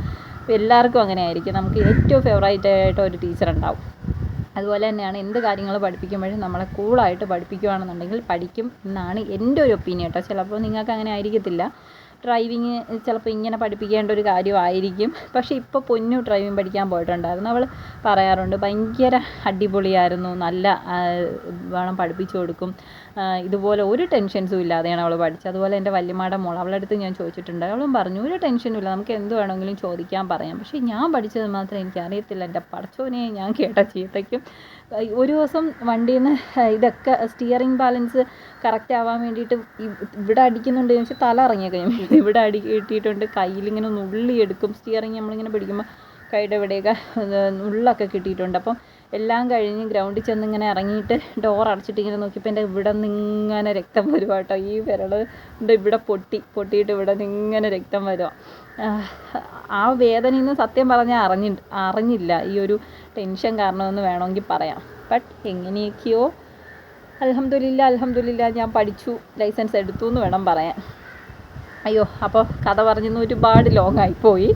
അപ്പോൾ എല്ലാവർക്കും അങ്ങനെ ആയിരിക്കും. നമുക്ക് ഏറ്റവും ഫേവറേറ്റ് ആയിട്ട് ഒരു ടീച്ചർ ഉണ്ടാവും. അതുപോലെ തന്നെയാണ് എന്ത് കാര്യങ്ങൾ പഠിപ്പിക്കുമ്പോഴും നമ്മളെ കൂളായിട്ട് പഠിപ്പിക്കുകയാണെന്നുണ്ടെങ്കിൽ പഠിക്കും എന്നാണ് എൻ്റെ ഒരു ഒപ്പീനിയൻ കേട്ടോ. ചിലപ്പോൾ നിങ്ങൾക്ക് അങ്ങനെ ആയിരിക്കത്തില്ല. ഡ്രൈവിങ് ചിലപ്പോൾ ഇങ്ങനെ പഠിപ്പിക്കേണ്ട ഒരു കാര്യമായിരിക്കും. പക്ഷേ ഇപ്പോൾ പൊന്നു ഡ്രൈവിംഗ് പഠിക്കാൻ പോയിട്ടുണ്ടായിരുന്നു. അവൾ പറയാറുണ്ട് ഭയങ്കര അടിപൊളിയായിരുന്നു, നല്ല വേണം പഠിപ്പിച്ചു കൊടുക്കും, ഇതുപോലെ ഒരു ടെൻഷൻസും ഇല്ലാതെയാണ് അവൾ പഠിച്ചത്. അതുപോലെ എൻ്റെ വല്യമ്മയുടെ മോൾ, അവളുടെ അടുത്ത് ഞാൻ ചോദിച്ചിട്ടുണ്ട്. അവളും പറഞ്ഞു ഒരു ടെൻഷനും ഇല്ല, നമുക്ക് എന്ത് വേണമെങ്കിലും ചോദിക്കാൻ പറയാം. പക്ഷേ ഞാൻ പഠിച്ചത് മാത്രം എനിക്കറിയത്തില്ല. എൻ്റെ പടച്ചോനെ ഞാൻ കേട്ട ചീത്തയ്ക്കും. ഒരു ദിവസം വണ്ടിയിൽ നിന്ന് ഇതൊക്കെ സ്റ്റിയറിംഗ് ബാലൻസ് കറക്റ്റ് ആവാൻ വേണ്ടിയിട്ട് ഇവിടെ അടിക്കുന്നുണ്ട് എന്ന് വെച്ചാൽ തല ഇറങ്ങിയൊക്കെ ഇവിടെ കിട്ടിയിട്ടുണ്ട്. കയ്യിലിങ്ങനെ നുള്ളിയെടുക്കും. സ്റ്റിയറിംഗ് നമ്മളിങ്ങനെ പിടിക്കുമ്പോൾ കൈയുടെ ഇവിടെയൊക്കെ നുള്ളൊക്കെ കിട്ടിയിട്ടുണ്ട്. അപ്പം എല്ലാം കഴിഞ്ഞ് ഗ്രൗണ്ടിൽ ചെന്ന് ഇങ്ങനെ ഇറങ്ങിയിട്ട് ഡോർ അടച്ചിട്ട് ഇങ്ങനെ നോക്കിയപ്പോൾ എൻ്റെ ഇവിടെ നിന്ന് ഇങ്ങനെ രക്തം വരുക കേട്ടോ. ഈ വിരളുണ്ട് ഇവിടെ പൊട്ടിയിട്ട് ഇവിടെ നിന്ന് ഇങ്ങനെ രക്തം വരുക. ആ വേദനയിൽ നിന്ന് സത്യം പറഞ്ഞാൽ അറിഞ്ഞില്ല ഈ ഒരു ടെൻഷൻ കാരണമെന്ന് വേണമെങ്കിൽ പറയാം. ബട്ട് എങ്ങനെയൊക്കെയോ അൽഹംദുലില്ലാ ഞാൻ പഠിച്ചു, ലൈസൻസ് എടുത്തു എന്ന് വേണം പറയാൻ. അയ്യോ, അപ്പോൾ കഥ പറഞ്ഞിന്ന് ഒരുപാട് ലോങ് ആയിപ്പോയി.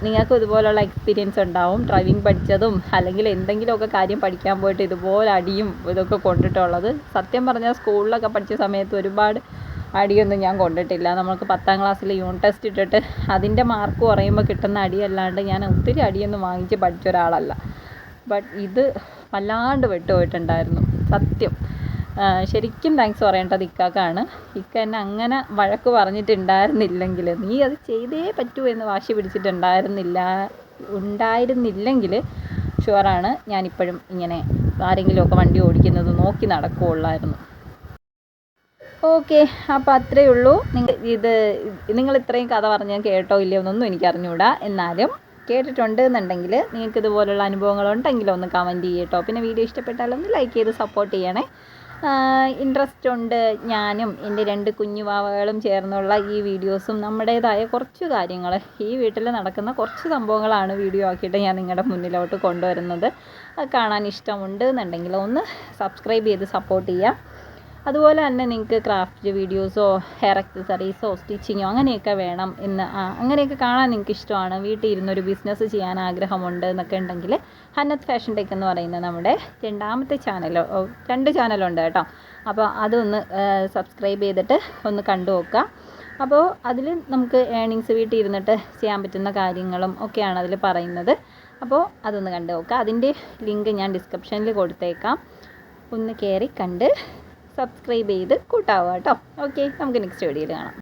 നിങ്ങൾക്കും ഇതുപോലുള്ള എക്സ്പീരിയൻസ് ഉണ്ടാവും, ഡ്രൈവിംഗ് പഠിച്ചതും അല്ലെങ്കിൽ എന്തെങ്കിലുമൊക്കെ കാര്യം പഠിക്കാൻ പോയിട്ട് ഇതുപോലെ അടിയും ഇതൊക്കെ കൊണ്ടിട്ടുള്ളത്. സത്യം പറഞ്ഞാൽ സ്കൂളിലൊക്കെ പഠിച്ച സമയത്ത് ഒരുപാട് അടിയൊന്നും ഞാൻ കൊണ്ടിട്ടില്ല. നമുക്ക് 10ാം ക്ലാസ്സിൽ യൂണിറ്റ് ടെസ്റ്റ് ഇട്ടിട്ട് അതിൻ്റെ മാർക്ക് കുറയുമ്പോൾ കിട്ടുന്ന അടിയല്ലാണ്ട് ഞാൻ ഒത്തിരി അടിയൊന്നും വാങ്ങിച്ച് പഠിച്ച ഒരാളല്ല. ബട്ട് ഇത് വല്ലാണ്ട് വിട്ടുപോയിട്ടുണ്ടായിരുന്നു സത്യം. ശരിക്കും താങ്ക്സ് പറയേണ്ടത് ഇക്കാക്കാണ്. ഇക്ക എന്നെ അങ്ങനെ വഴക്ക് പറഞ്ഞിട്ടുണ്ടായിരുന്നില്ലെങ്കിൽ, നീ അത് ചെയ്തേ പറ്റൂ എന്ന് വാശി പിടിച്ചിട്ടുണ്ടായിരുന്നില്ലെങ്കിൽ ഷുവറാണ് ഞാനിപ്പോഴും ഇങ്ങനെ ആരെങ്കിലുമൊക്കെ വണ്ടി ഓടിക്കുന്നത് നോക്കി നടക്കുകയുള്ളായിരുന്നു. ഓക്കെ, അപ്പോൾ അത്രയേ ഉള്ളൂ. നിങ്ങൾ ഇത്രയും കഥ പറഞ്ഞാൽ കേട്ടോ ഇല്ലയോ എന്നൊന്നും എനിക്ക് അറിഞ്ഞുകൂടാ. എന്നാലും കേട്ടിട്ടുണ്ട് എന്നുണ്ടെങ്കിൽ നിങ്ങൾക്ക് ഇതുപോലുള്ള അനുഭവങ്ങളുണ്ടെങ്കിൽ ഒന്ന് കമൻറ്റ് ചെയ്യട്ടോ. പിന്നെ വീഡിയോ ഇഷ്ടപ്പെട്ടാലൊന്ന് ലൈക്ക് ചെയ്ത് സപ്പോർട്ട് ചെയ്യണേ. ഇൻട്രസ്റ്റ് ഉണ്ട്. ഞാനും എൻ്റെ 2 കുഞ്ഞു വാവകളും ചേർന്നുള്ള ഈ വീഡിയോസും നമ്മുടേതായ കുറച്ച് കാര്യങ്ങൾ, ഈ വീട്ടിൽ നടക്കുന്ന കുറച്ച് സംഭവങ്ങളാണ് വീഡിയോ ആക്കിയിട്ട് ഞാൻ നിങ്ങളുടെ മുന്നിലോട്ട് കൊണ്ടുവരുന്നത്. കാണാൻ ഇഷ്ടമുണ്ട് എന്നുണ്ടെങ്കിൽ ഒന്ന് സബ്സ്ക്രൈബ് ചെയ്ത് സപ്പോർട്ട് ചെയ്യാം. അതുപോലെ തന്നെ നിങ്ങൾക്ക് ക്രാഫ്റ്റ് വീഡിയോസോ ഹെയർ അക്സസറീസോ സ്റ്റിച്ചിങ്ങോ അങ്ങനെയൊക്കെ വേണം എന്ന് അങ്ങനെയൊക്കെ കാണാൻ നിങ്ങൾക്ക് ഇഷ്ടമാണ്, വീട്ടിൽ ഇരുന്നൊരു ബിസിനസ് ചെയ്യാൻ ആഗ്രഹമുണ്ട് എന്നൊക്കെ ഉണ്ടെങ്കിൽ ഹന്നത്ത് ഫാഷൻ ടെക് എന്ന് പറയുന്ന നമ്മുടെ 2ാമത്തെ ചാനലോ 2 ചാനലുണ്ട് കേട്ടോ. അപ്പോൾ അതൊന്ന് സബ്സ്ക്രൈബ് ചെയ്തിട്ട് ഒന്ന് കണ്ടു നോക്കുക. അപ്പോൾ അതിൽ നമുക്ക് ഏണിങ്സ് വീട്ടിൽ ഇരുന്നിട്ട് ചെയ്യാൻ പറ്റുന്ന കാര്യങ്ങളും ഒക്കെയാണ് അതിൽ പറയുന്നത്. അപ്പോൾ അതൊന്ന് കണ്ടു നോക്കുക. അതിൻ്റെ ലിങ്ക് ഞാൻ ഡിസ്ക്രിപ്ഷനിൽ കൊടുത്തേക്കാം. ഒന്ന് കയറി കണ്ട് സബ്സ്ക്രൈബ് ചെയ്ത് കൂട്ടാവുക കേട്ടോ. ഓക്കെ, നമുക്ക് നെക്സ്റ്റ് വീഡിയോയിൽ കാണാം.